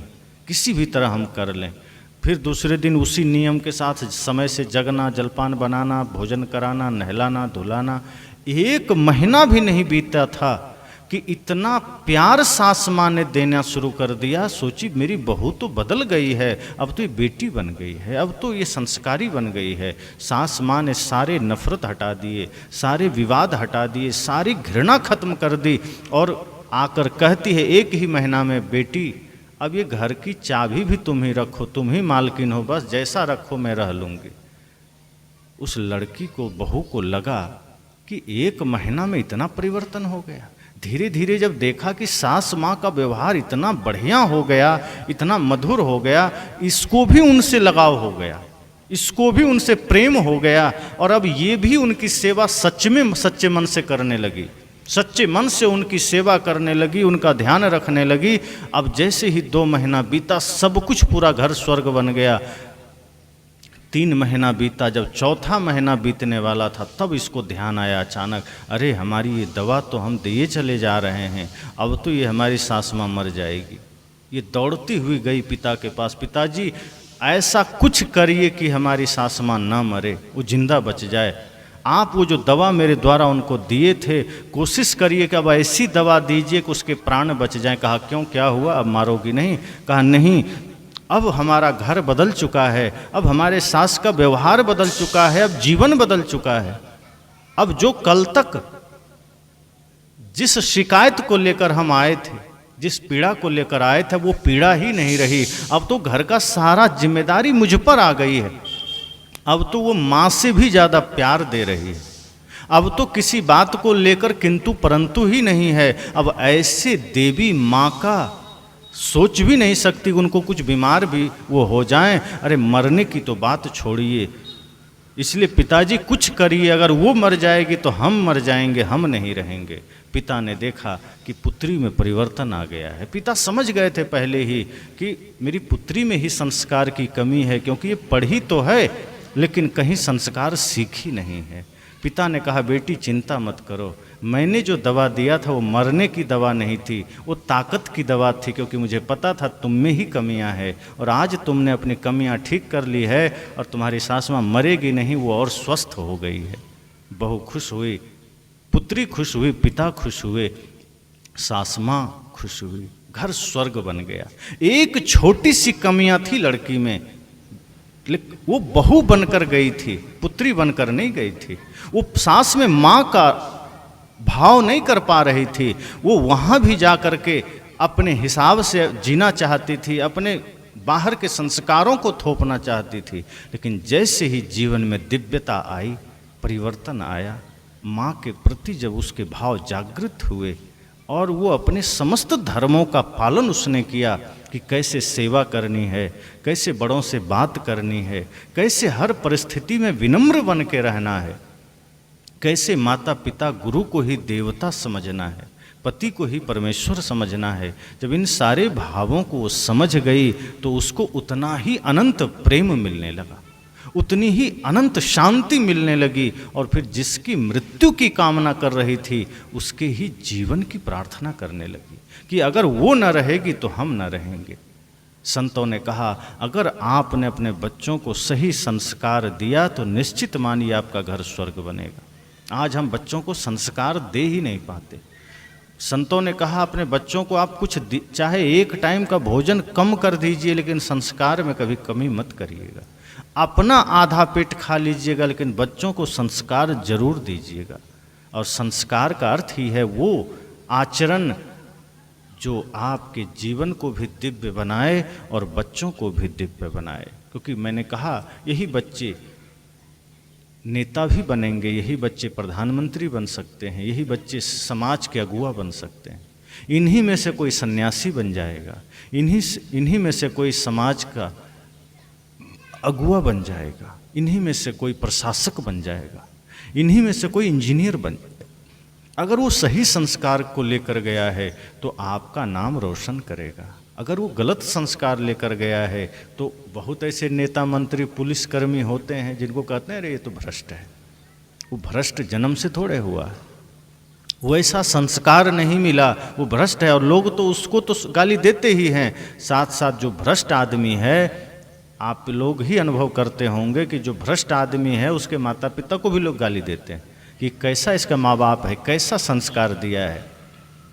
A: किसी भी तरह हम कर लें। फिर दूसरे दिन उसी नियम के साथ समय से जगना, जलपान बनाना, भोजन कराना, नहलाना, धुलाना। 1 महीना भी नहीं बीता था कि इतना प्यार सास माँ ने देना शुरू कर दिया। सोची मेरी बहू तो बदल गई है, अब तो ये बेटी बन गई है, अब तो ये संस्कारी बन गई है। सास माँ ने सारे नफरत हटा दिए, सारे विवाद हटा दिए, सारी घृणा खत्म कर दी, और आकर कहती है 1 ही महीना में, बेटी अब ये घर की चाबी भी तुम ही रखो, तुम ही मालकिन हो, बस जैसा रखो मैं रह लूँगी। उस लड़की को, बहू को लगा कि 1 महीना में इतना परिवर्तन हो गया। धीरे धीरे जब देखा कि सास माँ का व्यवहार इतना बढ़िया हो गया, इतना मधुर हो गया, इसको भी उनसे लगाव हो गया, इसको भी उनसे प्रेम हो गया, और अब ये भी उनकी सेवा सच में सच्चे मन से करने लगी, सच्चे मन से उनकी सेवा करने लगी, उनका ध्यान रखने लगी। अब जैसे ही 2 महीना बीता, सब कुछ पूरा घर स्वर्ग बन गया। 3 महीना बीता, जब 4था महीना बीतने वाला था तब इसको ध्यान आया अचानक, अरे हमारी ये दवा तो हम दिए चले जा रहे हैं, अब तो ये हमारी सास माँ मर जाएगी। ये दौड़ती हुई गई पिता के पास, पिताजी ऐसा कुछ करिए कि हमारी सास माँ ना मरे, वो जिंदा बच जाए। आप वो जो दवा मेरे द्वारा उनको दिए थे, कोशिश करिए कि अब ऐसी दवा दीजिए कि उसके प्राण बच जाएं। कहा क्यों, क्या हुआ, अब मारोगी नहीं? कहा नहीं, अब हमारा घर बदल चुका है, अब हमारे सास का व्यवहार बदल चुका है, अब जीवन बदल चुका है। अब जो कल तक जिस शिकायत को लेकर हम आए थे, जिस पीड़ा को लेकर आए थे वो पीड़ा ही नहीं रही। अब तो घर का सारा जिम्मेदारी मुझ पर आ गई है। अब तो वो माँ से भी ज़्यादा प्यार दे रही है। अब तो किसी बात को लेकर किंतु परंतु ही नहीं है। अब ऐसे देवी माँ का सोच भी नहीं सकती, उनको कुछ बीमार भी वो हो जाएं। अरे मरने की तो बात छोड़िए, इसलिए पिताजी कुछ करिए, अगर वो मर जाएगी तो हम मर जाएंगे, हम नहीं रहेंगे। पिता ने देखा कि पुत्री में परिवर्तन आ गया है। पिता समझ गए थे पहले ही कि मेरी पुत्री में ही संस्कार की कमी है, क्योंकि ये पढ़ी तो है लेकिन कहीं संस्कार सीखी नहीं है। पिता ने कहा बेटी चिंता मत करो, मैंने जो दवा दिया था वो मरने की दवा नहीं थी, वो ताकत की दवा थी, क्योंकि मुझे पता था तुम में ही कमियां हैं और आज तुमने अपनी कमियां ठीक कर ली है और तुम्हारी सास माँ मरेगी नहीं, वो और स्वस्थ हो गई है। बहू खुश हुई, पुत्री खुश हुई, पिता खुश हुए, सास माँ खुश हुई, घर स्वर्ग बन गया। एक छोटी सी कमियां थी लड़की में, लेकिन वो बहू बनकर गई थी, पुत्री बनकर नहीं गई थी। वो सास में माँ का भाव नहीं कर पा रही थी, वो वहाँ भी जा कर के अपने हिसाब से जीना चाहती थी, अपने बाहर के संस्कारों को थोपना चाहती थी। लेकिन जैसे ही जीवन में दिव्यता आई, परिवर्तन आया, माँ के प्रति जब उसके भाव जागृत हुए और वो अपने समस्त धर्मों का पालन उसने किया कि कैसे सेवा करनी है, कैसे बड़ों से बात करनी है, कैसे हर परिस्थिति में विनम्र बन के रहना है, कैसे माता पिता गुरु को ही देवता समझना है, पति को ही परमेश्वर समझना है। जब इन सारे भावों को वो समझ गई तो उसको उतना ही अनंत प्रेम मिलने लगा, उतनी ही अनंत शांति मिलने लगी। और फिर जिसकी मृत्यु की कामना कर रही थी उसके ही जीवन की प्रार्थना करने लगी कि अगर वो न रहेगी तो हम न रहेंगे। संतों ने कहा अगर आपने अपने बच्चों को सही संस्कार दिया तो निश्चित मानिए आपका घर स्वर्ग बनेगा। आज हम बच्चों को संस्कार दे ही नहीं पाते। संतों ने कहा अपने बच्चों को आप कुछ चाहे एक टाइम का भोजन कम कर दीजिए, लेकिन संस्कार में कभी कमी मत करिएगा। अपना आधा पेट खा लीजिएगा, लेकिन बच्चों को संस्कार जरूर दीजिएगा। और संस्कार का अर्थ ही है वो आचरण जो आपके जीवन को भी दिव्य बनाए और बच्चों को भी दिव्य बनाए। क्योंकि मैंने कहा यही बच्चे नेता भी बनेंगे, यही बच्चे प्रधानमंत्री बन सकते हैं, यही बच्चे समाज के अगुआ बन सकते हैं। इन्हीं में से कोई सन्यासी बन जाएगा, इन्हीं में से कोई समाज का अगुआ बन जाएगा, इन्हीं में से कोई प्रशासक बन जाएगा, इन्हीं में से कोई इंजीनियर बन जाएगा। अगर वो सही संस्कार को लेकर गया है तो आपका नाम रोशन करेगा। अगर वो गलत संस्कार लेकर गया है तो बहुत ऐसे नेता मंत्री पुलिसकर्मी होते हैं जिनको कहते हैं अरे ये तो भ्रष्ट है। वो भ्रष्ट जन्म से थोड़े हुआ है, वो ऐसा संस्कार नहीं मिला, वो भ्रष्ट है। और लोग तो उसको तो गाली देते ही हैं। साथ साथ जो भ्रष्ट आदमी है, आप लोग ही अनुभव करते होंगे कि जो भ्रष्ट आदमी है उसके माता पिता को भी लोग गाली देते हैं कि कैसा इसका माँ बाप है, कैसा संस्कार दिया है,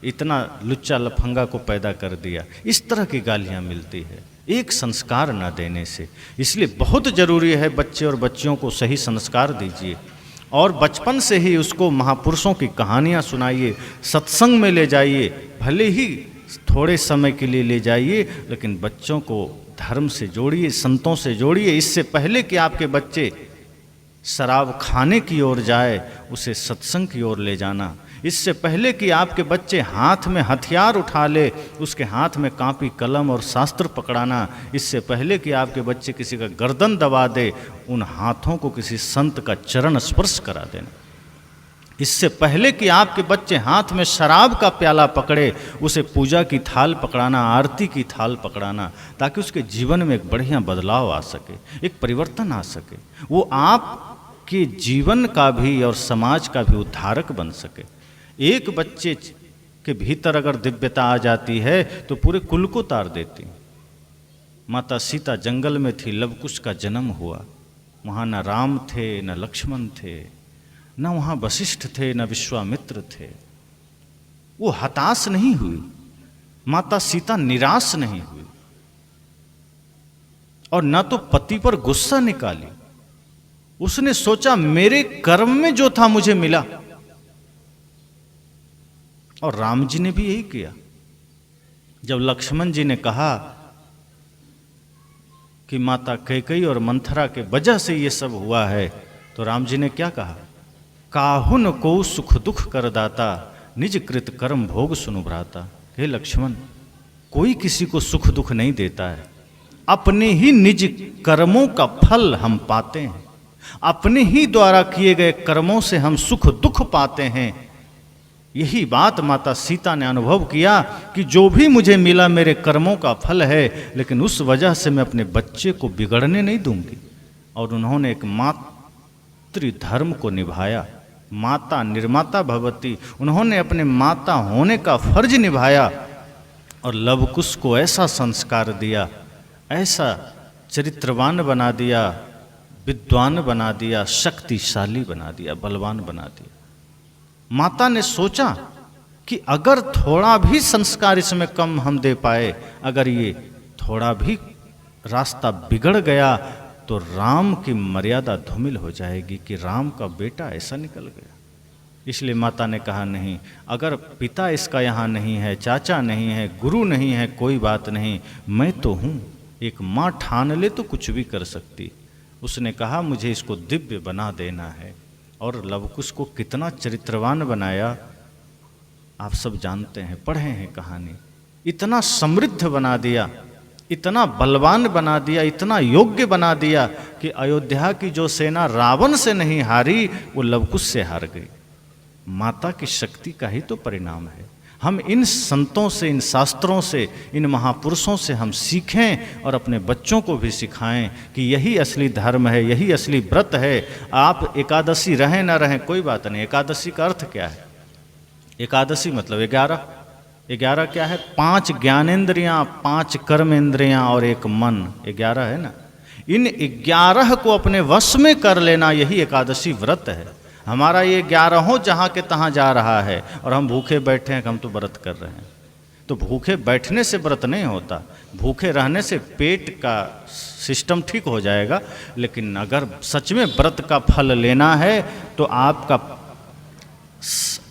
A: इतना लुच्चा लफंगा को पैदा कर दिया। इस तरह की गालियाँ मिलती है एक संस्कार न देने से। इसलिए बहुत ज़रूरी है बच्चे और बच्चियों को सही संस्कार दीजिए और बचपन से ही उसको महापुरुषों की कहानियाँ सुनाइए, सत्संग में ले जाइए, भले ही थोड़े समय के लिए ले जाइए, लेकिन बच्चों को धर्म से जोड़िए, संतों से जोड़िए। इससे पहले कि आपके बच्चे शराब खाने की ओर जाए, उसे सत्संग की ओर ले जाना। इससे पहले कि आपके बच्चे हाथ में हथियार उठा ले, उसके हाथ में कापी कलम और शास्त्र पकड़ाना। इससे पहले कि आपके बच्चे किसी का गर्दन दबा दे, उन हाथों को किसी संत का चरण स्पर्श करा देना। इससे पहले कि आपके बच्चे हाथ में शराब का प्याला पकड़े, उसे पूजा की थाल पकड़ाना, आरती की थाल पकड़ाना, ताकि उसके जीवन में एक बढ़िया बदलाव आ सके, एक परिवर्तन आ सके, वो आपके जीवन का भी और समाज का भी उद्धारक बन सके। एक बच्चे के भीतर अगर दिव्यता आ जाती है तो पूरे कुल को तार देती। माता सीता जंगल में थी, लव कुश का जन्म हुआ। वहाँ न राम थे, न लक्ष्मण थे, न वहाँ वशिष्ठ थे, न विश्वामित्र थे। वो हताश नहीं हुई, माता सीता निराश नहीं हुई, और न तो पति पर गुस्सा निकाली। उसने सोचा मेरे कर्म में जो था मुझे मिला, और राम जी ने भी यही किया। जब लक्ष्मण जी ने कहा कि माता कैकेयी और मंथरा के वजह से ये सब हुआ है, तो राम जी ने क्या कहा? काहुन को सुख दुख कर दाता, निज कृत कर्म भोग सुनु भ्राता। हे लक्ष्मण, कोई किसी को सुख दुख नहीं देता है, अपने ही निज कर्मों का फल हम पाते हैं, अपने ही द्वारा किए गए कर्मों से हम सुख दुख पाते हैं। यही बात माता सीता ने अनुभव किया कि जो भी मुझे मिला मेरे कर्मों का फल है, लेकिन उस वजह से मैं अपने बच्चे को बिगड़ने नहीं दूंगी। और उन्होंने एक मातृधर्म को निभाया, माता निर्माता भवती, उन्होंने अपने माता होने का फर्ज निभाया और लवकुश को ऐसा संस्कार दिया, ऐसा चरित्रवान बना दिया, विद्वान बना दिया, शक्तिशाली बना दिया, बलवान बना दिया। माता ने सोचा कि अगर थोड़ा भी संस्कार इसमें कम हम दे पाए, अगर ये थोड़ा भी रास्ता बिगड़ गया तो राम की मर्यादा धूमिल हो जाएगी कि राम का बेटा ऐसा निकल गया। इसलिए माता ने कहा नहीं, अगर पिता इसका यहाँ नहीं है, चाचा नहीं है, गुरु नहीं है, कोई बात नहीं, मैं तो हूँ। एक माँ ठान ले तो कुछ भी कर सकती। उसने कहा मुझे इसको दिव्य बना देना है, और लवकुश को कितना चरित्रवान बनाया आप सब जानते हैं, पढ़े हैं कहानी। इतना समृद्ध बना दिया, इतना बलवान बना दिया, इतना योग्य बना दिया कि अयोध्या की जो सेना रावण से नहीं हारी, वो लवकुश से हार गई। माता की शक्ति का ही तो परिणाम है। हम इन संतों से, इन शास्त्रों से, इन महापुरुषों से हम सीखें और अपने बच्चों को भी सिखाएं कि यही असली धर्म है, यही असली व्रत है। आप एकादशी रहें ना रहें कोई बात नहीं। एकादशी का अर्थ क्या है? एकादशी मतलब 11 क्या है? 5 ज्ञानेंद्रियां, 5 कर्मेंद्रियां और एक मन, 11 है ना। इन 11 को अपने वश में कर लेना, यही एकादशी व्रत है। हमारा ये 11 जहाँ के तहाँ जा रहा है और हम भूखे बैठे हैं कि हम तो व्रत कर रहे हैं। तो भूखे बैठने से व्रत नहीं होता, भूखे रहने से पेट का सिस्टम ठीक हो जाएगा। लेकिन अगर सच में व्रत का फल लेना है तो आपका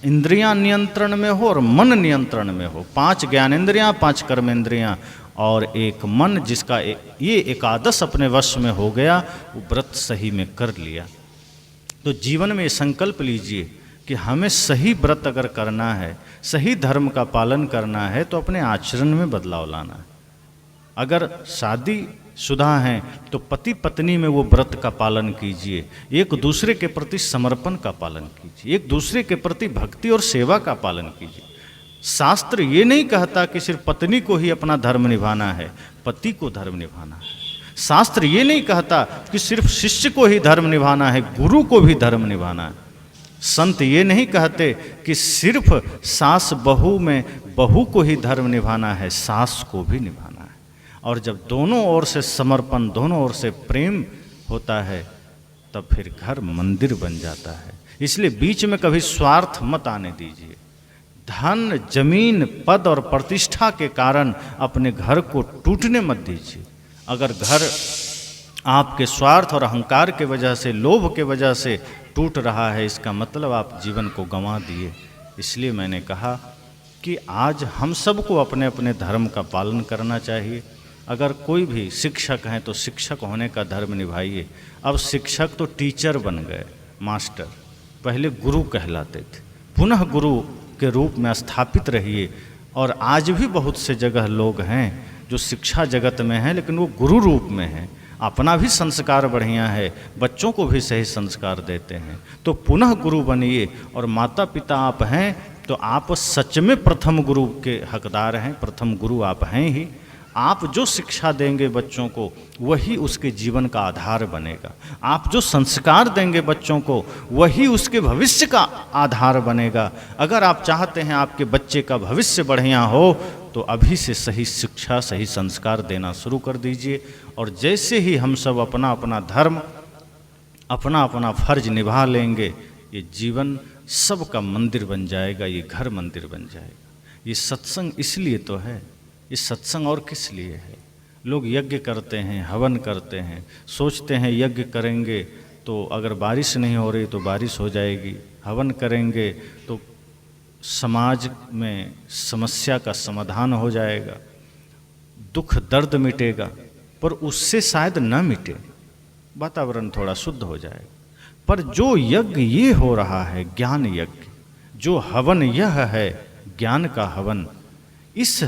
A: इंद्रियां नियंत्रण में हो और मन नियंत्रण में हो। 5 ज्ञानेंद्रियां, 5 कर्मेंद्रियां और एक मन, जिसका ये एकादश अपने वश में हो गया, वो व्रत सही में कर लिया। तो जीवन में ये संकल्प लीजिए कि हमें सही व्रत अगर करना है, सही धर्म का पालन करना है, तो अपने आचरण में बदलाव लाना है। अगर शादी शुदा हैं तो पति पत्नी में वो व्रत का पालन कीजिए, एक दूसरे के प्रति समर्पण का पालन कीजिए, एक दूसरे के प्रति भक्ति और सेवा का पालन कीजिए। शास्त्र ये नहीं कहता कि सिर्फ पत्नी को ही अपना धर्म निभाना है, पति को धर्म निभाना है। शास्त्र ये नहीं कहता कि सिर्फ शिष्य को ही धर्म निभाना है, गुरु को भी धर्म निभाना है। संत ये नहीं कहते कि सिर्फ सास बहू में बहू को ही धर्म निभाना है, सास को भी निभाना है। और जब दोनों ओर से समर्पण, दोनों ओर से प्रेम होता है, तब फिर घर मंदिर बन जाता है। इसलिए बीच में कभी स्वार्थ मत आने दीजिए। धन, जमीन, पद और प्रतिष्ठा के कारण अपने घर को टूटने मत दीजिए। अगर घर आपके स्वार्थ और अहंकार के वजह से, लोभ के वजह से टूट रहा है, इसका मतलब आप जीवन को गंवा दिए। इसलिए मैंने कहा कि आज हम सबको अपने अपने धर्म का पालन करना चाहिए। अगर कोई भी शिक्षक हैं तो शिक्षक होने का धर्म निभाइए। अब शिक्षक तो टीचर बन गए, मास्टर, पहले गुरु कहलाते थे, पुनः गुरु के रूप में स्थापित रहिए। और आज भी बहुत से जगह लोग हैं जो शिक्षा जगत में हैं, लेकिन वो गुरु रूप में हैं। अपना भी संस्कार बढ़िया है, बच्चों को भी सही संस्कार देते हैं। तो पुनः गुरु बनिए। और माता पिता आप हैं तो आप सच में प्रथम गुरु के हकदार हैं, प्रथम गुरु आप हैं ही। आप जो शिक्षा देंगे बच्चों को, वही उसके जीवन का आधार बनेगा। आप जो संस्कार देंगे बच्चों को, वही उसके भविष्य का आधार बनेगा। अगर आप चाहते हैं आपके बच्चे का भविष्य बढ़िया हो, तो अभी से सही शिक्षा, सही संस्कार देना शुरू कर दीजिए। और जैसे ही हम सब अपना अपना धर्म, अपना अपना फर्ज निभा लेंगे, ये जीवन सबका मंदिर बन जाएगा, ये घर मंदिर बन जाएगा। ये सत्संग इसलिए तो है, ये सत्संग और किस लिए है? लोग यज्ञ करते हैं, हवन करते हैं, सोचते हैं यज्ञ करेंगे तो अगर बारिश नहीं हो रही तो बारिश हो जाएगी, हवन करेंगे तो समाज में समस्या का समाधान हो जाएगा, दुख दर्द मिटेगा, पर उससे शायद न मिटे, वातावरण थोड़ा शुद्ध हो जाएगा। पर जो यज्ञ ये हो रहा है, ज्ञान यज्ञ, जो हवन यह है ज्ञान का हवन, इस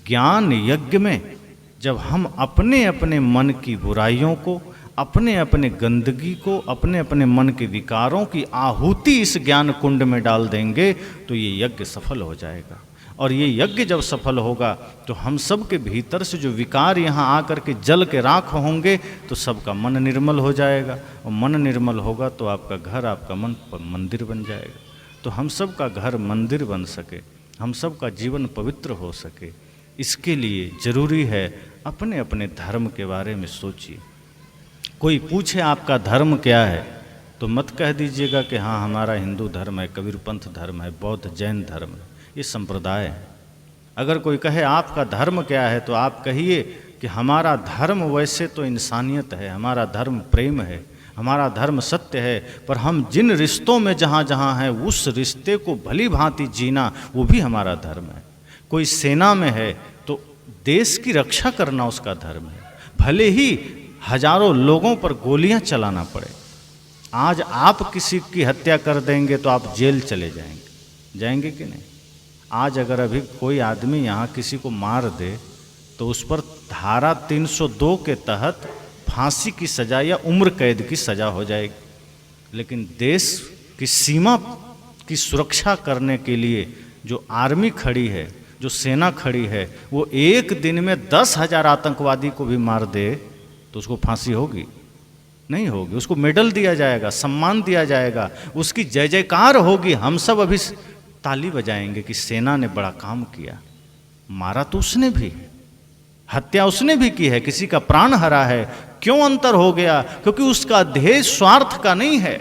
A: ज्ञान यज्ञ में जब हम अपने अपने मन की बुराइयों को, अपने अपने गंदगी को, अपने अपने मन के विकारों की आहुति इस ज्ञान कुंड में डाल देंगे तो ये यज्ञ सफल हो जाएगा। और ये यज्ञ जब सफल होगा तो हम सब के भीतर से जो विकार यहाँ आकर के जल के राख होंगे तो सबका मन निर्मल हो जाएगा, और मन निर्मल होगा तो आपका घर, आपका मन मंदिर बन जाएगा। तो हम सब का घर मंदिर बन सके, हम सब का जीवन पवित्र हो सके, इसके लिए ज़रूरी है अपने अपने धर्म के बारे में सोचिए। कोई पूछे आपका धर्म क्या है तो मत कह दीजिएगा कि हाँ हमारा हिंदू धर्म है, कबीरपंथ धर्म है, बौद्ध जैन धर्म है, ये संप्रदाय है। अगर कोई कहे आपका धर्म क्या है तो आप कहिए कि हमारा धर्म वैसे तो इंसानियत है, हमारा धर्म प्रेम है, हमारा धर्म सत्य है, पर हम जिन रिश्तों में जहाँ जहाँ हैं उस रिश्ते को भली भांति जीना वो भी हमारा धर्म है। कोई सेना में है तो देश की रक्षा करना उसका धर्म है, भले ही हजारों लोगों पर गोलियां चलाना पड़े। आज आप किसी की हत्या कर देंगे तो आप जेल चले जाएंगे, जाएंगे कि नहीं? आज अगर अभी कोई आदमी यहाँ किसी को मार दे तो उस पर धारा 302 के तहत फांसी की सज़ा या उम्र कैद की सज़ा हो जाएगी। लेकिन देश की सीमा की सुरक्षा करने के लिए जो आर्मी खड़ी है, जो सेना खड़ी है, वो एक दिन में 10,000 आतंकवादी को भी मार दे तो उसको फांसी होगी? नहीं होगी। उसको मेडल दिया जाएगा, सम्मान दिया जाएगा, उसकी जय जयकार होगी। हम सब अभी ताली बजाएंगे कि सेना ने बड़ा काम किया। मारा तो उसने भी, हत्या उसने भी की है, किसी का प्राण हरा है। क्यों अंतर हो गया? क्योंकि उसका ध्येय स्वार्थ का नहीं है,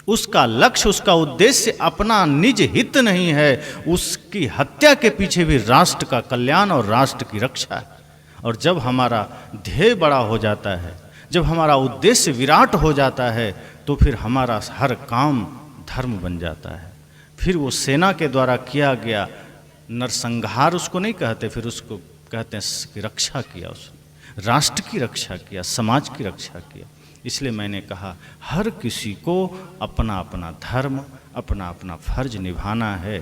A: उसका लक्ष्य, उसका उद्देश्य अपना निज हित नहीं है। उसकी हत्या के पीछे भी राष्ट्र का कल्याण और राष्ट्र की रक्षा है। और जब हमारा ध्येय बड़ा हो जाता है, जब हमारा उद्देश्य विराट हो जाता है, तो फिर हमारा हर काम धर्म बन जाता है। फिर वो सेना के द्वारा किया गया नरसंहार उसको नहीं कहते, फिर उसको कहते हैं कि रक्षा किया, उसने राष्ट्र की रक्षा किया, समाज की रक्षा किया। इसलिए मैंने कहा हर किसी को अपना अपना धर्म, अपना अपना फर्ज निभाना है।